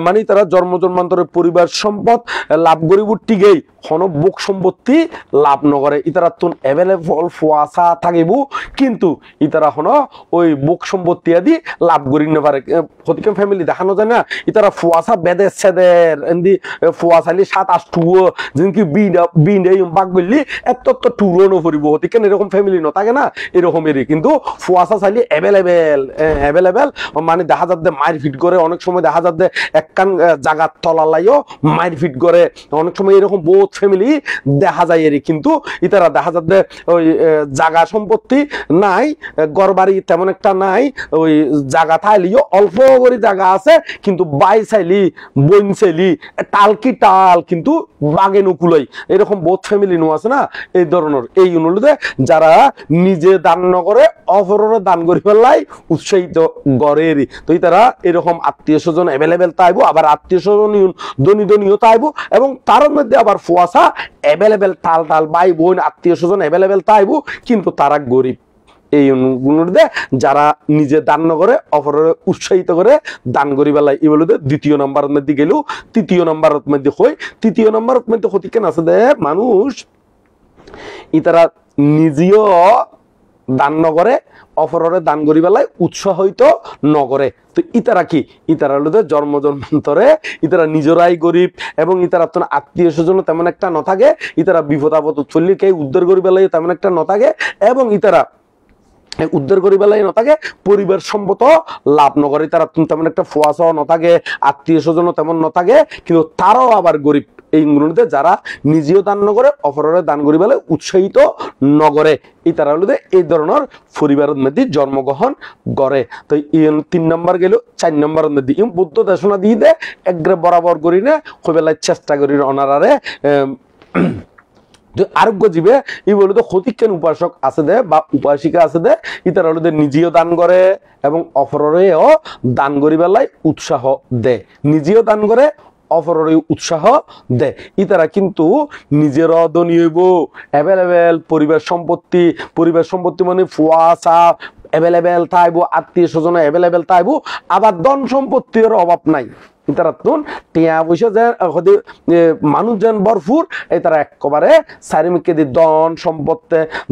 মানে তারা জন্মান্তরে পরিবার সম্পদ লাভ করিব টিকেই কোনো ভোগ সম্পত্তি লাভ নগরে ইতারা তুন অ্যাভেলেবল ফুয়াশা থাকিব কিন্তু ইতারা হনো ওই ভোগ সম্পত্তি আদি লাভ করি না পারে ক্ষতিকর ফ্যামিলি দেখানো যায় না ইতারা ফুয়াশা বেদের সেদের এন্দি ফুয়াশালি 7-8 টুও যেনকি বিন এই বাগ বললি এত টুরো ন করিব ক্ষতিকর এরকম ফ্যামিলি ন থাকে না এরকমেরই কিন্তু ফুয়াশা চাইলে অ্যাভেলেবেল মানে দেখা যাচ্ছে মায়ের ফিট করে অনেক সময় দেখা যাচ্ছে একখান জায়গার তলালাইও মায়ের ফিট করে অনেক সময় এরকম বহুত ফ্যামিলি দেখা যায় এরই কিন্তু ইতারা দেখা যাচ্ছে ওই জায়গা সম্পত্তি নাই ঘর বাড়ি তেমন একটা নাই ওই জায়গা থাইলিও অল্প করে জায়গা আছে কিন্তু বাই চাইলি বইন চাইলি টাল কিন্তু বাগে নুকুলাই এরকম বহুত ফ্যামিলি নো আছে না এই ধরনের এই অনুরোধে যারা নিজে দান ন করে অপরের দান করি ফেললাই উৎসাহিত গড়েরই তো তারা এরকম আত্মীয় স্বজন অ্যাভেলেবেল তাইবো আবার আত্মীয় স্বজন ধনীও তাইবো এবং তার মধ্যে আবার ফুয়াশা অ্যাভেলেবেল টাল ভাই বোন আত্মীয় স্বজন অ্যাভেলেবেল তাইবো কিন্তু তারা গরিব এই অনুরোধে যারা নিজে দান ন করে অপরের উৎসাহিত করে দান করি বেলায় এই বলে দ্বিতীয় নম্বরের মধ্যে গেল তৃতীয় নম্বরের মধ্যে হই তৃতীয় নম্বরের মধ্যে ক্ষতি কেন আছে দে মানুষ ইতারা নিজেও দান নগরে অপররে দান করি বেলায় উৎসাহিত নগরে। তো ইতারা কি ইতারা হলো জন্ম জন্মান্তরে ইতারা নিজেরাই গরিব এবং ইতারা তো আত্মীয় স্বজন তেমন একটা ন থাকে, ইতারা বিপদ আপদ চললে কে উদ্ধার করি বেলায় তেমন একটা ন থাকে এবং ইতারা উদ্ধার করি বেলায় ন থাকে পরিবার সম্পদ লাভ নগরে তারা তেমন একটা ফোয়াশাও ন থাকে, আত্মীয় স্বজনও তেমন ন থাকে, কিন্তু তারাও আবার গরিব। এই গুণতে যারা নিজেও দান নগরে অপরের দান করি বেলায় উৎসাহিত নগরে এই তারা হলো এই ধরনের পরিবারের মধ্যে জন্মগ্রহণ করে। তো 3 নম্বর গেল 4 নম্বরের মধ্যে বুদ্ধ দেশনা দিয়ে দে একগ্রে বরাবর করি না কবেলায় চেষ্টা করি অনারারে আরোগ্য জীবে এই বলে তো ক্ষতিজ্ঞান উপাসক আছে দে বা উপাসিকা আছে দে ইতারা হলো নিজেও দান করে এবং অপরেও দান করি বেলায় উৎসাহ দে, নিজেও দান করে অপরের উৎসাহ দেয়। ইতারা কিন্তু নিজের ধনী হইব, অ্যাভেলেবেল পরিবার সম্পত্তি মানে ফুয়াশা অ্যাভেলেবেল থাইব, আত্মীয় স্বজন অ্যাভেলেবেল থাইব, আবার ধন সম্পত্তির অভাব নাই। ইতারা তুন টিয়া পয়সা যে মানুষ যেন ভরপুর এই তারা একেবারে চারিমিকে দিয়ে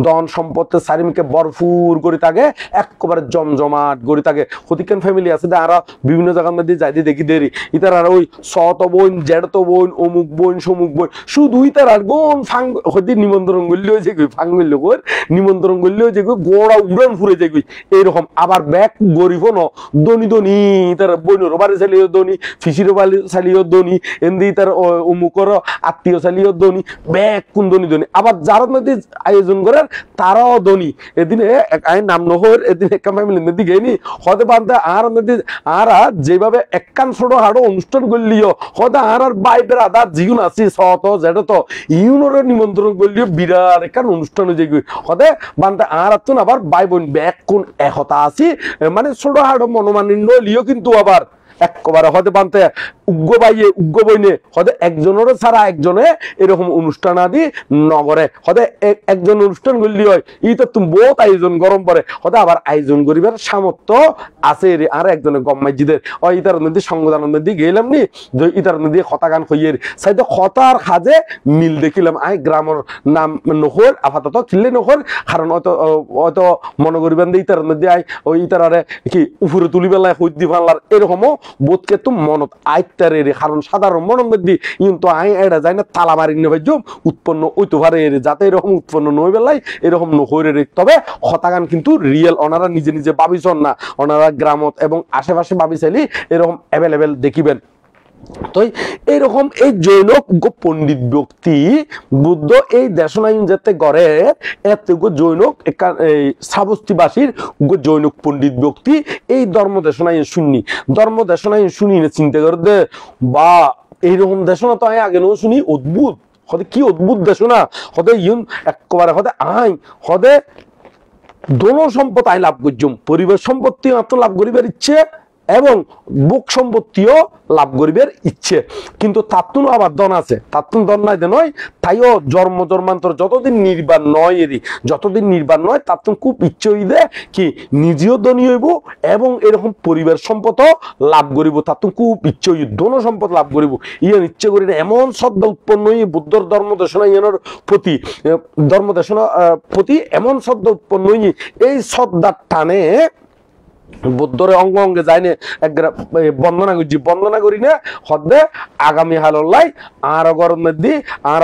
ধন সম্পত্তি চারিমিকে ভরপুর করে থাকে, একেবারে জমজমাট করে থাকে। ক্ষতিকান ফ্যামিলি আছে আর বিভিন্ন জায়গার মধ্যে যাই দেখি দেরি ইতার আর ওই শত বোন জেড়ত বোন অমুক বোন সমুক বোন শুধু ইতার আর গোন ফাং হতে নিমন্ত্রণ করলে হয়েছে কি ফাং করলে গোর নিমন্ত্রণ করলে হয়েছে কি গোড়া উড়ান ফুরে যায় এইরকম। আবার ব্যাগ গরিব ন ধনী তার বোনের বাড়ি চালিয়ে ধনী, ফিসির বাড়ি চালিয়ে ধনী, এমনি তার অমুকর আত্মীয় চালিয়ে ধনী, ব্যাগ কোন ধনী। আবার যারা নদী আয়োজন করার তারাও ধনী। এদিনে নাম নহর এদিন একটা ফ্যামিলির নদী গেনি হতে পারতে আর নদী আর যেভাবে একখান ছোট হাড়ো অনুষ্ঠান করলিও হতে আর বাইবের আধার জিগুন আছি শত যেটা তো ইউনোরে নিমন্ত্রণ করলিও বিরাট একখান অনুষ্ঠান হয়ে যাই হতে বানতে আর আবার বাই বোন ব্যাগ কোন একতা আছি মানে ছোট হাড়ো মনোমানিন্য লিও কিন্তু আবার একবারে হতে পানতে উগ্র বইনে হতে একজনের ছাড়া একজনে এরকম অনুষ্ঠান আদি নগরে হতে একজন অনুষ্ঠান করলি হয় ই তো তুমি বহুত আয়োজন গরম পরে হতে আবার আয়োজন করিবার সামর্থ্য আছে রে। আর একজনের গম্মাইজিদের ও ইতার নদী সংবিধানের নদী গেলাম নি ইতার নদী কথা গান হইয়ের সাইতে কথার খাজে মিল দেখিলাম আই গ্রামের নাম নহর আপাতত কিনলে নহর কারণ হয়তো মনে করিবেন ইতার নদী আই ওই ইতার কি উপরে তুলি বেলায় হইদি ফানলার এরকমও বোধকে তো মনত আইতারে রে। কারণ সাধারণ মনের মধ্যে কিন্তু আই এটা যায় না তালা মারি নেবে উৎপন্ন ওইতো পারে যাতে এরকম উৎপন্ন নয় বেলায় এরকম নহরে রে। তবে হতাগান কিন্তু রিয়েল ওনারা নিজে নিজে ভাবিছন না, ওনারা গ্রামত এবং আশেপাশে ভাবিছালি এরকম অ্যাভেলেবেল দেখিবেন। তো এইরকম এই জৈন পণ্ডিত ব্যক্তি বুদ্ধ এই দেশনায়ন যেতে গড়ে এত জৈন শ্রাবস্তিবাসীর জৈন পণ্ডিত ব্যক্তি এই ধর্ম দেশনায়ন শুনি চিন্তা করে দে বা এইরকম দেশনা তো আমি আগে শুনি অদ্ভুত হতে কি অদ্ভুত দেশনা হতে ইউন একবারে হতে আই হতে দোনো সম্পদ আই লাভ করছুম, পরিবার সম্পত্তি মাত্র লাভ করিবার ইচ্ছে এবং বুক সম্পত্তিও লাভ করিবার ইচ্ছে, কিন্তু তাত্তুন আবার দন আছে তাত্তুন দন নাই দে নয় তাইও জন্মান্তর যতদিন নির্বাণ নয় তাত্তুন খুব ইচ্ছে হই দে কি নিজেও ধনী হইব এবং এরকম পরিবার সম্পদ লাভ করিব, তাত্তুন খুব ইচ্ছে হই দোনো সম্পদ লাভ করিব ইয়ান ইচ্ছে করি না। এমন শ্রদ্ধা উৎপন্ন হই বুদ্ধর ধর্মদেশনা ইয়ানোর প্রতি এমন শ্রদ্ধা উৎপন্ন হই এই শ্রদ্ধার টানে বুদ্ধরে অঙ্গ অঙ্গে যায়নি বন্দনা করি না হদে আগামী হালল্লাই আর গরম নদী আর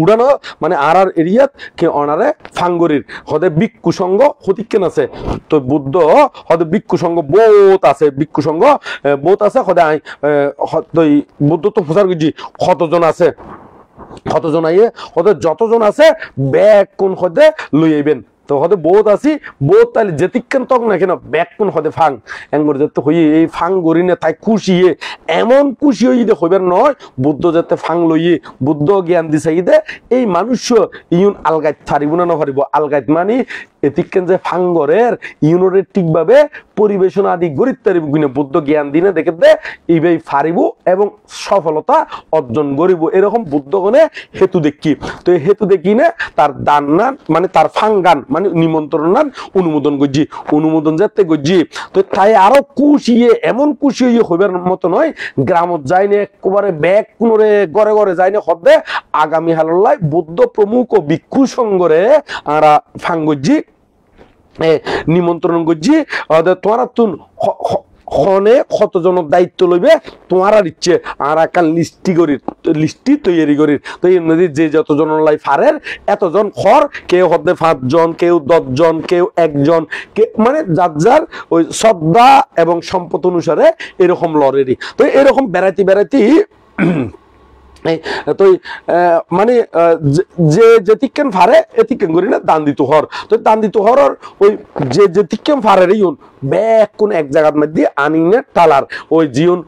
উড়ানো মানে আর এরিয়াত কে অনারে ফাঙ্গরির হদে ভিক্ষু সংঘ হতিকেন আছে। তো বুদ্ধ হদে ভিক্ষু সংঘ বহুত আছে হদে বুদ্ধ তো প্রচার করছি কতজন আছে কতজন আইয়ে হদে যতজন আছে ব্যাগ কোন হদে লই আইবেন। তো হতে বহুত আছি বহুত তাহলে যেতিক্ষণ তক না কেন ব্যাগ কোন হতে ফাং এঙ্গর যেতে হইয়ে এই ফাং গড়ি না তাই খুশিয়ে এমন খুশি হই দে হইবার নয় বুদ্ধ যেতে ফাং লইয়ে বুদ্ধ জ্ঞান দিছে দে এই মানুষ ইউন আলগাইত ফারিব না নফারিব। আলগাইত মানে এতিকেন যে ফাঙ্গরের ইউনিটের ঠিকভাবে পরিবেশন আদি গরিত্তারি গুণে বুদ্ধ জ্ঞান দিনে দেখে দে এইভাবে ফারিব এবং সফলতা অর্জন করিব এরকম বুদ্ধগণে হেতু দেখি। তো এই হেতু দেখি না তার দান নান মানে তার ফাঙ্গান মানে নিমন্ত্রণ নান অনুমোদন করছি, অনুমোদন যাতে করছি। তো তাই আরো খুশিয়ে এমন খুশি হইয়ে হইবার মতো নয়, গ্রামত যাইনে একেবারে ব্যাগ কোনরে ঘরে ঘরে যাইনে হদে আগামী হাল্লাই বুদ্ধ প্রমুখ ও ভিক্ষু সঙ্গরে আরা ফাঙ্গজি নিমন্ত্রণ করছি। তোমার তুন খনে কতজনের দায়িত্ব লইবে তোমার আর ইচ্ছে আর একটা লিস্টি তৈরি করি। তো এর মধ্যে যে যতজন লাই ফারের এতজন খর, কেউ হতে 5 জন, কেউ 10 জন, কেউ 1 জন, মানে যার যার ওই শ্রদ্ধা এবং সম্পদ অনুসারে এরকম লড়েরই। তো এরকম বেড়াইতে তো মানে যে যেতিকেন ফারে এতিকেন করি না দান দিত হর। তো দান দিত হর ওই যে যেতিকেন ফারে ইউন ব্যাগ কোন এক জায়গার মধ্যে আনি না টালার ওই জিউন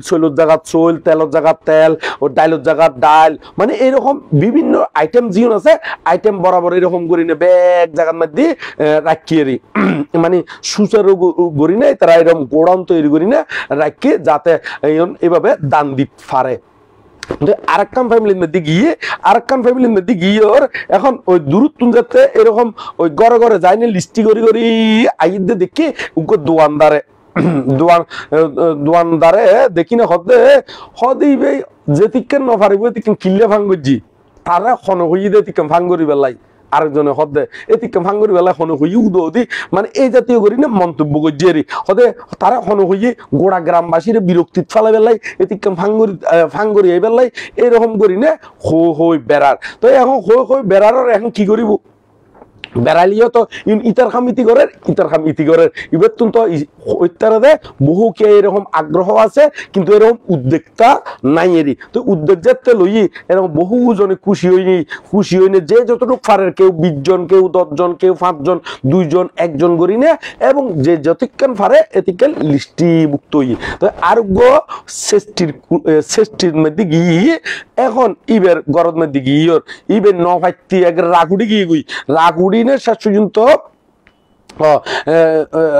সইলর জায়গা সইল, তেলের জায়গা তেল, ও ডাইলের জায়গা ডাইল, মানে এরকম বিভিন্ন আইটেম জিউন আছে আইটেম বরাবর এরকম করি না ব্যাগ জায়গার মধ্যে রাখিয়ে মানে সুচারু করি না তারা এরকম গোড়ান তৈরি করি না রাখিয়ে যাতে এইভাবে দান দিত ফারে। আরেকখান ফ্যামিলির মধ্যে গিয়ে ওর এখন ওই দূরত্ব যাতে এরকম ওই ঘরে ঘরে যায়নি লিস্টি করি আইদে দেখি দোয়ানদারে দেখি না হদেই যেতিকেন নফারিব এতিকেন কিল্লে ভাঙ্গজি তারা খন হইয়ে দে তিকেন ভাঙ্গরি বেলাই আরেকজনে হদে এতিকে ভাঙ্গরি বেলা হন হইয়ে উদি মানে এই জাতীয় করি না মন্তব্য করছি হদে তারা হন হইয়ে গোড়া গ্রামবাসীর বিরক্তিত ফেলা বেলাই এতিকে ভাঙ্গরি এই বেলাই এরকম করি না হই বেড়ার। তো এখন হই বেড়ার এখন কি করিব বেড়ালিও তো ইতার খাম ইতি করের এবার তো ইত্যারে বহু কে এরকম আগ্রহ আছে কিন্তু এরকম উদ্যোগটা নাই এরই। তো উদ্যোগ যাতে লই এরকম বহু জনে খুশি হইনি যে যতটুকু ফারের কেউ 20 জন, কেউ 10 জন, কেউ 5 জন, 2 জন, 1 জন করি না এবং যে যতক্ষণ ফারে এতিকাল লিস্টিভুক্ত হই। তো আরোগ্য শ্রেষ্ঠীর মধ্যে গিয়ে এখন ইবের গরদ মধ্যে গিয়ে ইবের নভাইতি এক রাগুড়ি গিয়ে রাগুড়ি শেষ পর্যন্ত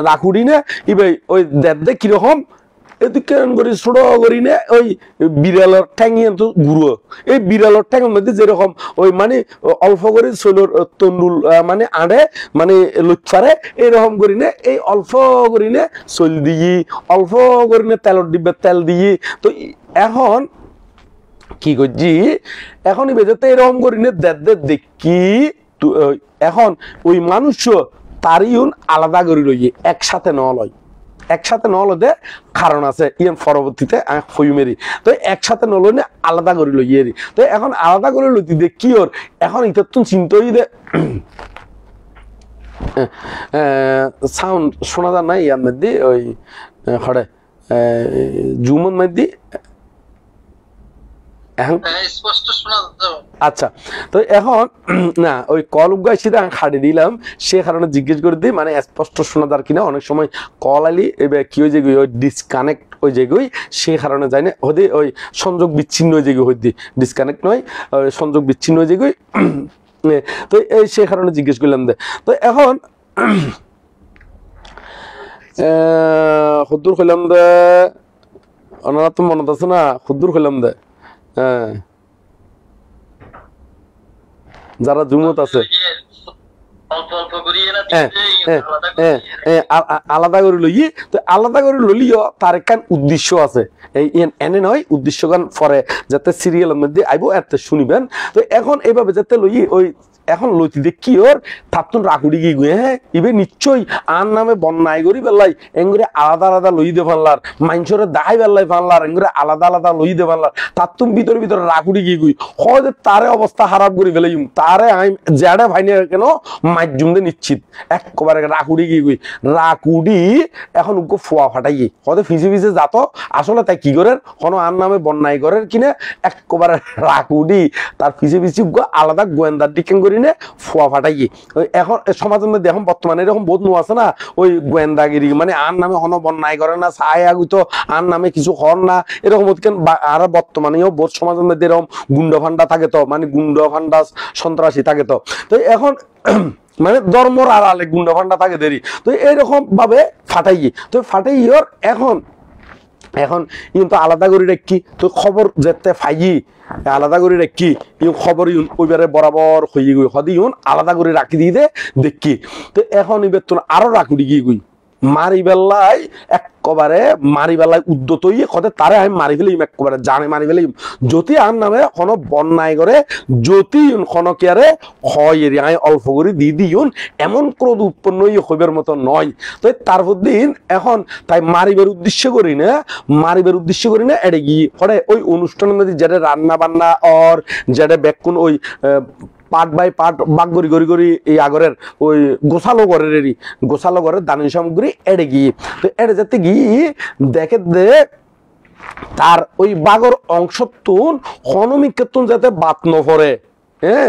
রাখুড়ি না ইবে ওই দেব কিরকম এদিকে ছোট করি না ওই বিড়ালের ঠ্যাঙিয়ে তো গুঁড়ো এই বিড়ালের ঠ্যাঙের মধ্যে যেরকম ওই মানে অল্প করে ছোলোর তন্ডুল মানে আড়ে মানে লুৎফারে এরকম করি না এই অল্প করি না চল দিয়ে অল্প করি না তেলের ডিব্বে তেল দিয়ে। তো এখন কি করছি এখন বেজাতে এরকম করি না দেখি এখন ওই মানুষ তারিউন আলাদা করে লইয়ে একসাথে ন লদে কারণ আছে ইয়ান পরবর্তীতে মেরি। তো একসাথে নলনে আলাদা করে লইয়ে তো এখন আলাদা করে লইতে দে কি ওর এখন ইতার তো চিন্তাই দে সাউন্ড শোনা যায় নাই ইয়ার মধ্যে ওই হরে জুমন মধ্যে আচ্ছা। তো এখন না ওই কল উগাইছিতে খাড়ি দিলাম সে কারণে জিজ্ঞেস করে দিই মানে স্পষ্ট শোনা যার কিনা অনেক সময় কল আলি এবার কি হয়ে যেগুই ওই ডিসকানেক্ট ওই যেগুই সে কারণে যায় না হদি ওই সংযোগ বিচ্ছিন্ন হয়ে যেগুই হইদি ডিসকানেক্ট নয় সংযোগ বিচ্ছিন্ন হয়ে যেগুই। তো এই সে কারণে জিজ্ঞেস করলাম দে। তো এখন হুদ্দুর হইলাম দে ওনারা তো মনত আছে না হুদ্দুর হইলাম দে হ্যাঁ যারা জুমত আছে আলাদা করে লই। তো আলাদা করে লইও তার একখান উদ্দেশ্য আছে এনে নয় উদ্দেশ্য গান পরে যাতে সিরিয়ালের মধ্যে আইব এতে শুনিবেন। তো এখন এইভাবে যাতে লই ওই এখন লইতে দেখ কি ওর থাপতুন রাকুড়ি গিয়ে গুয়ে হ্যাঁ ইবে নিশ্চয়ই আর নামে বন্যায় করি বেল্লাই এঙ্গুরে আলাদা আলাদা লই দে ফানলার মাইনসরে দায় বেল্লাই ফানলার এঙ্গুরে আলাদা আলাদা লই দে ফানলার তাতুম ভিতরে রাকুড়ি গিয়ে গুই হয় তারে অবস্থা খারাপ করি ফেলাইম তারে আমি জেডে ভাইনে কেন মাইজুম দে নিশ্চিত একবারে রাকুড়ি গিয়ে গুই রাকুড়ি এখন উগো ফোয়া ফাটাই হয়তো ফিসে ফিসে যাত আসলে তাই কি করেন কোনো আর নামে বন্যায় করেন কিনে একবারে রাকুড়ি তার ফিসে ফিসে উগো আলাদা গোয়েন্দার ডিকেন করি ফোয়া ফাটাই। এখন সমাজের মধ্যে এখন বর্তমানে এরকম বোধ নো আছে না ওই গোয়েন্দাগিরি মানে আর নামে হন বন্যায় করে না ছায় আগুত আর নামে কিছু হর না এরকম আর বর্তমানেও বোধ সমাজের মধ্যে এরকম গুন্ড ফান্ডা থাকে তো মানে গুন্ড ফান্ডা সন্ত্রাসী থাকে তো। তো এখন মানে ধর্মর আড়ালে গুন্ডা ফান্ডা থাকে দেরি তো এইরকম ভাবে ফাটাই তো ফাটাই এখন এখন ইউন তো আলাদা করে রাখি তো খবর যেতে ফাইই আলাদা করে রাখি ইউন খবর ইউন ওইবারে বরাবর হয়ে গই হদি ইউন আলাদা করে রাখি দিয়ে দে দেখি তো এখন ইবের তো আরো রাখুড়ি গিয়ে গই মারি বেলায় একবারে মারি বেলায় উদ্যত হয়ে কতে তারে আমি মারি ফেলিম একবারে জানে মারি ফেলিম যদি আর নামে কোনো বন্যায় করে যদি কোনো কেয়ারে হয় এরি আমি অল্প করে দি দিউন এমন ক্রোধ উৎপন্ন হইবার মতো নয় তো তারপর দিন এখন তাই মারিবার উদ্দেশ্য করি না এড়ে গিয়ে পরে ওই অনুষ্ঠানের মধ্যে যেটা রান্না বান্না আর যেটা বেকুন ওই পাট বাই পাট বাগ গড়ি গড়ি গড়ি এই আগরের ওই গোছালো ঘরের দানি সামগ্রী এড়ে গিয়ে তো এড়ে যেতে গিয়ে দেখে দে তার ওই বাগর অংশ তুন হনমিকেতুন যাতে বাত নফরে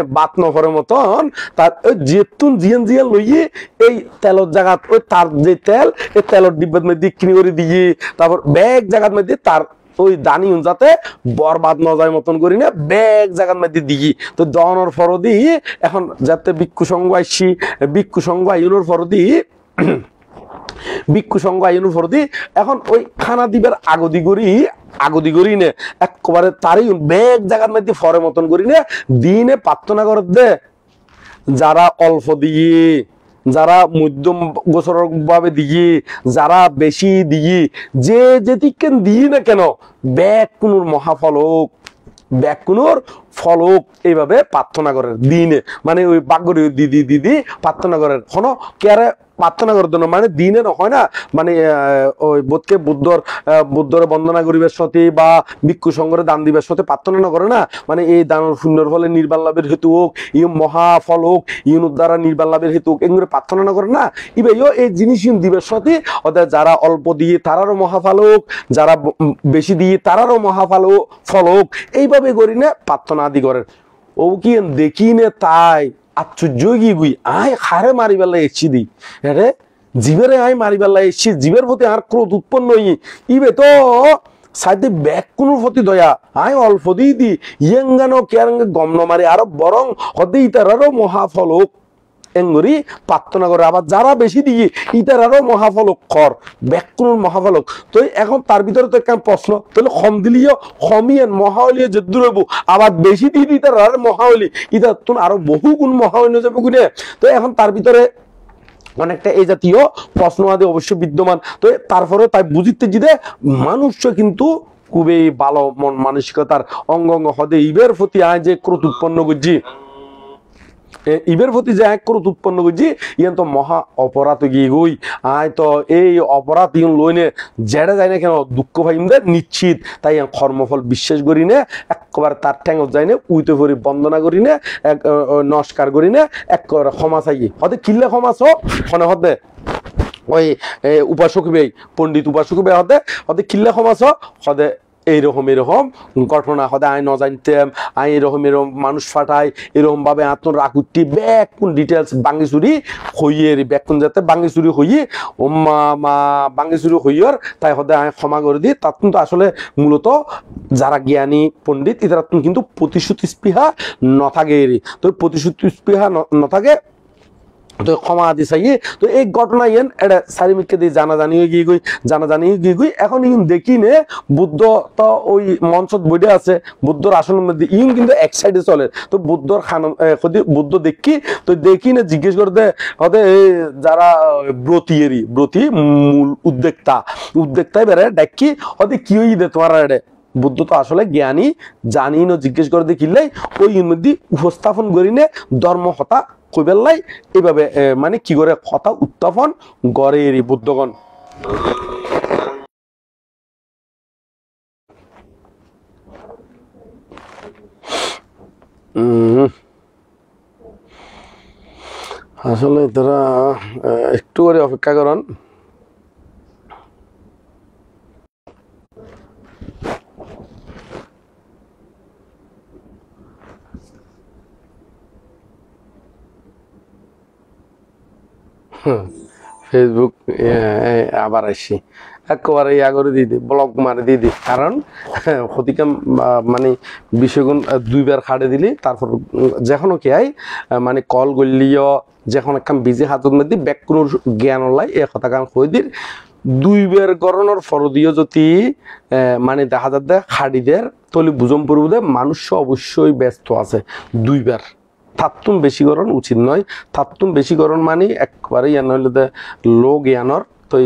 বাত নফরের মতন তার ওই জেতুন জিয়ান লইয়ে এই তেলের জায়গা ওই তার যে তেল এই তেলের ডিব্বার মধ্যে কিনে করে দিয়ে তারপর ব্যাগ জায়গার মধ্যে তার ওই দানি যাতে বরবাদ ন যায় মতন করি না ব্যাগ জায়গার মধ্যে দিই তো দনের ফরদি এখন যাতে ভিক্ষু সংঘ আইসি ভিক্ষু সংঘ আইনের ফরদি ভিক্ষু সংঘ আইনের ফরদি এখন ওই খানা দিবের আগদি করি নে একবারে তারই ব্যাগ জায়গার মধ্যে ফরে মতন করি না দিনে প্রার্থনা করে দে যারা অল্প দিয়ে যারা মধ্যম গোচর ভাবে দিয়ে যারা বেশি দিয়ে যে যেদিকে দিই না কেন ব্যাগ কোনোর মহাফলক ব্যাগ কোনোর ফলক এইভাবে প্রার্থনা করেন দিনে মানে ওই বাগ্যরি দিদি প্রার্থনা করেন কোনো কেয়ারে প্রার্থনা করার জন্য মানে দিনে হয় না মানে ওই বোধকে বুদ্ধর বন্দনা করিবার সাথে বা ভিক্ষু সংঘরে দান দিবার সাথে প্রার্থনা না করে না মানে এই দানের শূন্যর ফলে নির্বাণ লাভের হেতু হোক ইউ মহাফল হোক ইউনুর দ্বারা নির্বাণ লাভের হেতু হোক এগুলো প্রার্থনা না করে না ইবেও এই জিনিস দিবের সাথে ওদের যারা অল্প দিয়ে তারারও মহাফল হোক যারা বেশি দিয়ে তারারও মহাফল ফল হোক এইভাবে করি না প্রার্থনা আদি করেন ও কি দেখি নে তাই আশ্চর্য গিয়ে গুই আয় হারে মারি বেলা এসছি দি রে জীবের আয় মারি বেলা এসছি জীবের প্রতি আর ক্রোধ উৎপন্ন ইবে তো সাইডে ব্যাগ কোন প্রতি দয়া আয় অল্প দিয়ে দি ইয়েঙ্গানো কেয়ারঙ্গে গম মারি আরো বরং হতে ইতারারও মহাফল হোক এঙ্গরি প্রার্থনা করে আবার যারা বেশি দিয়ে ইতারারও মহাফলক কর ব্যাকুণের মহাফলক তো এখন তার ভিতরে তো একটা প্রশ্ন তাহলে কম দিলিও কমিয়েন মহাওলিয়ে যে দূর হইব আবার বেশি দিয়ে দিই তার মহাওলি ইতার তো আরো বহু গুণ মহাওলি যাবে গুণে তো এখন তার ভিতরে অনেকটা এই জাতীয় প্রশ্ন আদি অবশ্যই বিদ্যমান তো তারপরে তাই বুঝিতে জিদে মানুষ কিন্তু খুবই ভালো মন মানসিকতার অঙ্গ হদে ইবের প্রতি আয় যে ক্রোধ উৎপন্ন করছি ইবের প্রতি যে এক ক্রোধ উৎপন্ন করছি ইয়ান তো মহা অপরাধ গিয়ে গই আয় তো এই অপরাধ ইন লইনে জেড়ে যায় না কেন দুঃখ ভাইমদের নিশ্চিত তাই কর্মফল বিশ্বাস করি না একবার তার ঠ্যাঙত যায় না উইতে ভরি বন্দনা করি না এক নমস্কার করি না এক ক্ষমা চাই হতে কিল্লে ক্ষমা ছ হতে ওই উপাসক বেই পণ্ডিত উপাসক বে হতে কিল্লে ক্ষমা ছ হতে এইরকম ঘটনা হদে আই ন জানতাম আই এরকম মানুষ ফাটাই এরকম ভাবে আত্ম রাকুটি ব্যাগ কোন ডিটেলস বাঙ্গিচুরি হইয়ে ব্যাগ কোন যাতে বাঙ্গিচুরি হইয়ে মা বাঙ্গিচুরি হইয়র তাই হদে আই ক্ষমা করে দিই তার কিন্তু আসলে মূলত যারা জ্ঞানী পণ্ডিত এদের কিন্তু প্রতিশ্রুতি স্পৃহা নথাকে তো প্রতিশ্রুতি স্পৃহা নথাকে তো ক্ষমা আদি চাইয়ে তো এই ঘটনা ইয়েন এটা সারিমিককে দিয়ে জানাজানি গিয়ে গই এখন ইন দেখি নে বুদ্ধ তো ওই মঞ্চত বইটা আছে বুদ্ধর আসনের মধ্যে ইন কিন্তু এক সাইডে চলে তো বুদ্ধর বুদ্ধ দেখি না জিজ্ঞেস করতে হতে যারা ব্রতী মূল উদ্যোক্তায় বেড়ে ডাকি হতে কি হই দে তোমার এডে বুদ্ধ তো আসলে জ্ঞানী জানি না জিজ্ঞেস করে দেখিলেই ওই মধ্যে উপস্থাপন করি নে ধর্ম হতা কইবেলাই এইভাবে মানে কি করে কথা উত্থাপন গড়ে এরি বুদ্ধগণ আসলে তারা একটু করে অপেক্ষা করেন ফেসবুক আবার আসি একবারে ইয়া করে দিয়ে দিই ব্লক মারে দিয়ে দিই কারণ ক্ষতিকা মানে বিষয়গুণ দুইবার খাড়ে দিলি তারপর যেখনও কি হয় মানে কল গলিও যখন একখান বিজি হাতত মধ্যে ব্যাকুণ জ্ঞান লাই এই কথা গান কই দির 2 বের গরণর ফরদীয় যদি মানে দেখা যাচ্ছে খাড়িদের তলি বুঝম পড়বুদে মানুষ অবশ্যই ব্যস্ত আছে 2 বার তাত্তুম বেশি গরণ উচিত নয় তাত্তুম বেশি গরণ মানে একবারে ইয়ান হইলে লো জ্ঞানর তো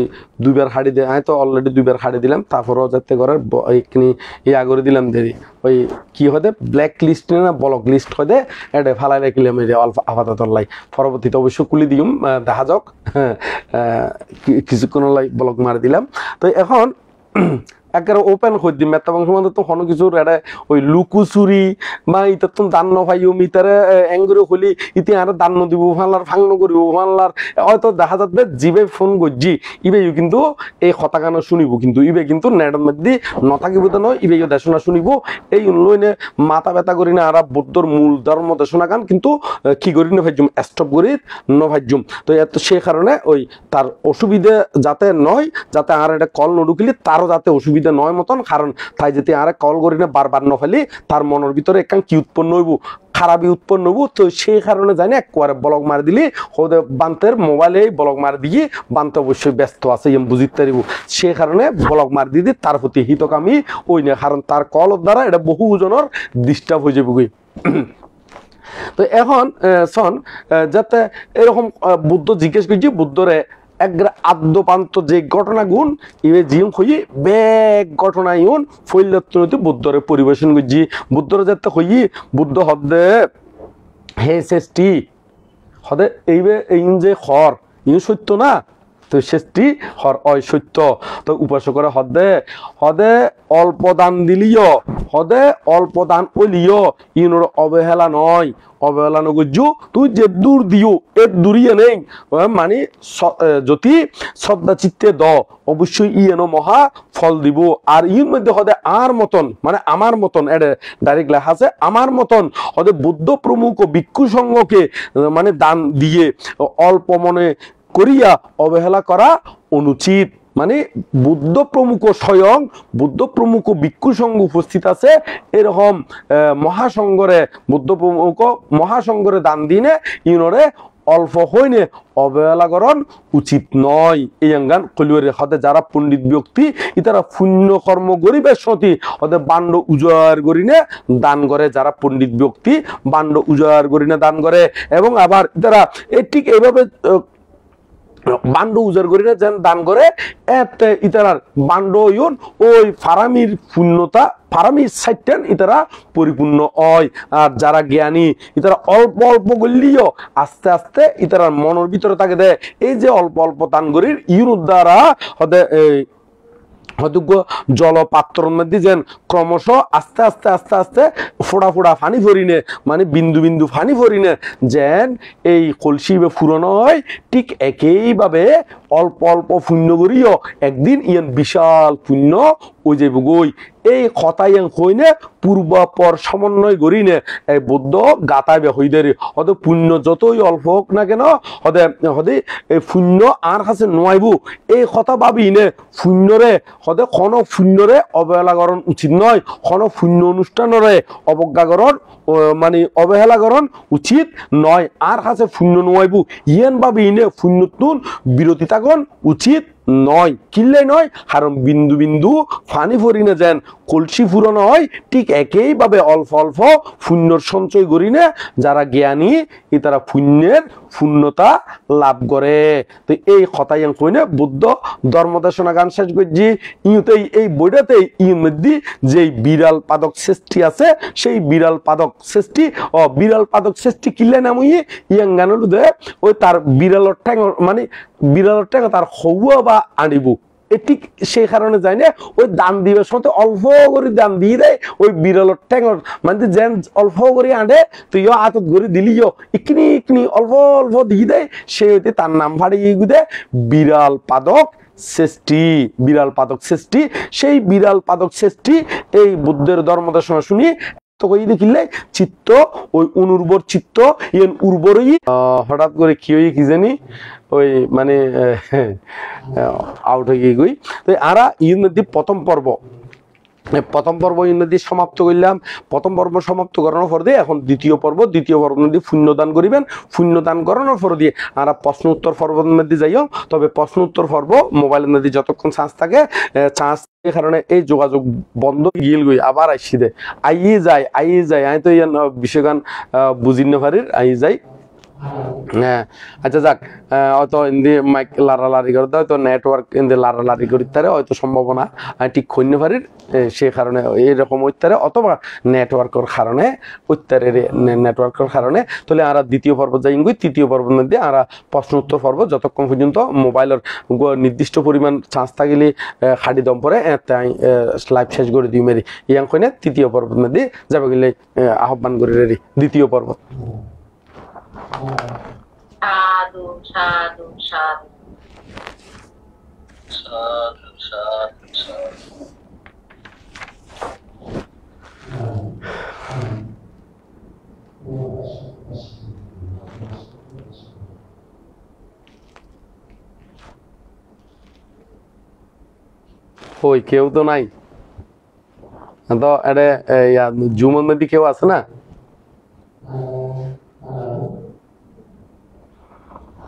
2 বার হাড়ি দিয়ে আমি তো অলরেডি 2 বার হাড়ি দিলাম তারপরেও যাতে করে এইখানি ইয়া করে দিলাম দেরি ওই কি হতে ব্ল্যাক লিস্ট না ব্লক লিস্ট হতে এটা ফালাই রাখিলাম এই অল্প আপাতত লাই পরবর্তীতে অবশ্যই খুলে দিম দেখা যাক কিছুক্ষণ লাই ব্লক মারি দিলাম তো এখন একেবারে ওপেন করে দিম মেত্তা বংশ মানে তো কোনো কিছু এটা ওই লুকুচুরি বা ইতার তো দান্ন ভাইম ইতারে এঙ্গুরে হলি ইতি আর দান্ন দিব ফানলার ফাংন করিব ফানলার হয়তো দেখা যাবে জিবে ফোন করছি ইবেও কিন্তু এই কথা গান শুনিব কিন্তু ইবে কিন্তু নেটের মধ্যে নথাকিব তো নয় ইবেও দেশনা শুনিব এই উন্নয়নে মাথা ব্যথা করি না আর বৌদ্ধর মূল ধর্ম দেশনা গান কিন্তু কি করি না ভাইজুম স্টপ করি নভাইজুম তো এত সে কারণে ওই তার অসুবিধা যাতে নয় যাতে আর এটা কল নডুকিলি তারও যাতে অসুবিধা নয় মতন কারণ তাই যদি আরে কল করি না বারবার নফেলি তার মনের ভিতরে একখান কি উৎপন্ন হইব খারাপই উৎপন্ন হইব তো সেই কারণে জানি একবারে ব্লক মারি দিলি ওদের বান্তের মোবাইলে ব্লক মারি দিয়ে বান্তে অবশ্যই ব্যস্ত আছে এম বুঝিতে পারিব সে কারণে ব্লক মারি দিয়ে তার প্রতি হিতকামী ওই না কারণ তার কলের দ্বারা এটা বহু জনের ডিস্টার্ব হয়ে যাবে তো এখন শোন যাতে এরকম বুদ্ধ জিজ্ঞেস করছি বুদ্ধরে একগ্রা আদ্যপান্ত যে ঘটনা গুণ ইবে জিম হই বেগ ঘটনা ইউন ফৈল্যত্রতি বুদ্ধরে পরিবেশন করছি বুদ্ধরে যাতে হই বুদ্ধ হদে হে শেষ্টি হদে এইবে এই যে খর ইউ সত্য না তো শেষ্টি হর অয় সত্য তো উপাসকরা হদে হদে অল্প দান দিলিও হদে অল্প দান ওলিও ইউনোর অবহেলা নয় অবহেলা নগজু তুই যে দূর দিও এর দূরিয়ে নেই মানে যদি শ্রদ্ধা চিত্তে দ অবশ্যই ইয়েনো মহা ফল দিব আর ইর মধ্যে হদে আর মতন মানে আমার মতন এটা ডাইরেক্ট লেখা আছে আমার মতন হদে বুদ্ধ প্রমুখ ভিক্ষু সংঘকে মানে দান দিয়ে অল্প মনে করিয়া অবহেলা করা অনুচিত মানে বুদ্ধ প্রমুখ স্বয়ং বুদ্ধ প্রমুখ ভিক্ষু সংঘ উপস্থিত আছে এরকম মহাসংঘরে বুদ্ধ প্রমুখ মহাসংঘরে দান দিনে ইউনরে অল্প হইনে অবহেলাকরণ উচিত নয় এই গান কলিওরে হতে যারা পণ্ডিত ব্যক্তি ইতারা পুণ্য কর্ম গরিবের সতী হতে বান্ড উজাড় করিনে দান করে যারা পণ্ডিত ব্যক্তি বান্ড উজাড় করিনে দান করে এবং আবার ইতারা এই ঠিক এইভাবে বান্ড উজাড় করি না যেন দান করে এতে ইতারার বান্ড ইউন ওই ফারামির পূর্ণতা ফারামির সাইটেন ইতারা পরিপূর্ণ হয় আর যারা জ্ঞানী ইতারা অল্প অল্প করলিও আস্তে আস্তে ইতারার মনের ভিতরে থাকে দেয় এই যে অল্প অল্প দান করির ইউন দ্বারা হতে জলপাত্র মধ্যে যেন ক্রমশ আস্তে আস্তে আস্তে আস্তে ফোড়া ফোড়া ফানি ফরিনে মানে বিন্দু বিন্দু ফানি ফরিনে যেন এই কলসি ফুরনো হয় ঠিক একইভাবে অল্প অল্প পুণ্য করিও একদিন ইয়ান বিশাল পুণ্য ওই যে গই এই কথাই কইনে পূর্বাপর সমন্বয় করিনে এই বৌদ্ধ গাতাইবে হইদেরি হয়তো পুণ্য যতই অল্প হোক না কেন হদে হদে এই পুণ্য আর কাছে নোয়াইব এই কথা ভাবি নে পুণ্যরে হদে কোনো পুণ্যরে অবহেলাকরণ উচিত নয় কোনো পুণ্য অনুষ্ঠানরে অবজ্ঞাকরণ মানে অবহেলাকরণ উচিত নয় আর কাছে পুণ্য নোয়াইব ইয়ান ভাবি নে পুণ্যতুন বিরতি থাকুন উচিত নয় কিল্লে নয় কারণ বিন্দু বিন্দু ফানি ফরিনে যেন কলসি ফুরনো হয় ঠিক একইভাবে অল্প অল্প পুণ্যর সঞ্চয় করিনে যারা জ্ঞানী তারা পুণ্যের পূর্ণতা লাভ করে তো এই কথাই কইনে বুদ্ধ ধর্মদেশনা গান শেষ করছি ইউতেই এই বইটাতেই ইউর মধ্যে যে বিড়াল পাদক সৃষ্টি আছে সেই বিড়াল পাদক সৃষ্টি বিড়াল পাদক সৃষ্টি কিল্লে নামই ইয়াং গানের ওই তার বিড়ালর ঠ্যাং মানে বিড়ালর ঠ্যাং তার হৌয়া বা আনিব ঠিক সেই কারণে যাই না ওই দান দিবার সময় অল্প করে দান দিয়ে দেয় ওই বিড়ালর ঠ্যাঙর মানে যেন অল্প করে আনে তুই আতত করে দিলিও ইকনি ইকনি অল্প অল্প দিয়ে দেয় সে হইতে তার নাম ফাড়িয়ে দেয় বিড়াল পাদক সৃষ্টি বিড়াল পাদক সৃষ্টি সেই বিড়াল পাদক সৃষ্টি এই বুদ্ধের ধর্মদর্শন শুনি দেখিলে চিত্ত ওই অনুর্বর চিত্ত ইয়েন উর্বরই হঠাৎ করে কি হই কি জানি ওই মানে আউট হয়ে গই তো আরা ইয়ের মধ্যে প্রথম পর্ব প্রথম পর্ব ইন্দি সমাপ্ত করলাম, প্রথম পর্ব সমাপ্ত করানোর পর দিয়ে এখন দ্বিতীয় পর্ব মধ্যে পুণ্যদান করিবেন, পুণ্যদান করানোর পর দিয়ে আর প্রশ্ন উত্তর পর্বের মধ্যে যাইও। তবে প্রশ্ন উত্তর পর্ব মোবাইলের মধ্যে যতক্ষণ চান্স থাকে চান্স কারণে এই যোগাযোগ বন্ধ গিল গই আবার আইসি দে আইয়ে যায় আমি তো বিষয়গান বুঝি না পারি আই যাই। হ্যাঁ আচ্ছা যাক, হয়তো ইন্দি মাইক লাড়ালাড়ি করতে হয়তো নেটওয়ার্ক ইন্দি লাড়ালাড়ি করিতে হয়তো সম্ভাবনা আমি ঠিক কইতে পারি, সে কারণে এইরকম হইতে অথবা নেটওয়ার্কের কারণে নেটওয়ার্কের কারণে। তাহলে আর দ্বিতীয় পর্ব যাই তৃতীয় পর্বের মধ্যে আর প্রশ্ন উত্তর পর্ব যতক্ষণ পর্যন্ত মোবাইলের নির্দিষ্ট পরিমাণ চান্স থাকিলে খাড়ি দম পরে তাই লাইভ শেষ করে দিই মেরি ইয়াং কইনে তৃতীয় পর্বের মধ্যে যাবে গেলে আহ্বান করে রেডি দ্বিতীয় পর্ব। সাধু সাধু সাধু সাধু সাধু সাধু। ওই কেউ তো নাই তো এটা জুমের মধ্যে কেউ আছে না?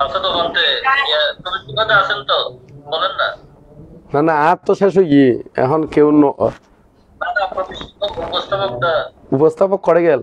আচ্ছা তো বলতে তুমি কি কথা আছেন তো বলেন না। না না আর তো শেষ হয়ে গিয়ে এখন কেউ উপস্থাপকটা উপস্থাপক করে গেল।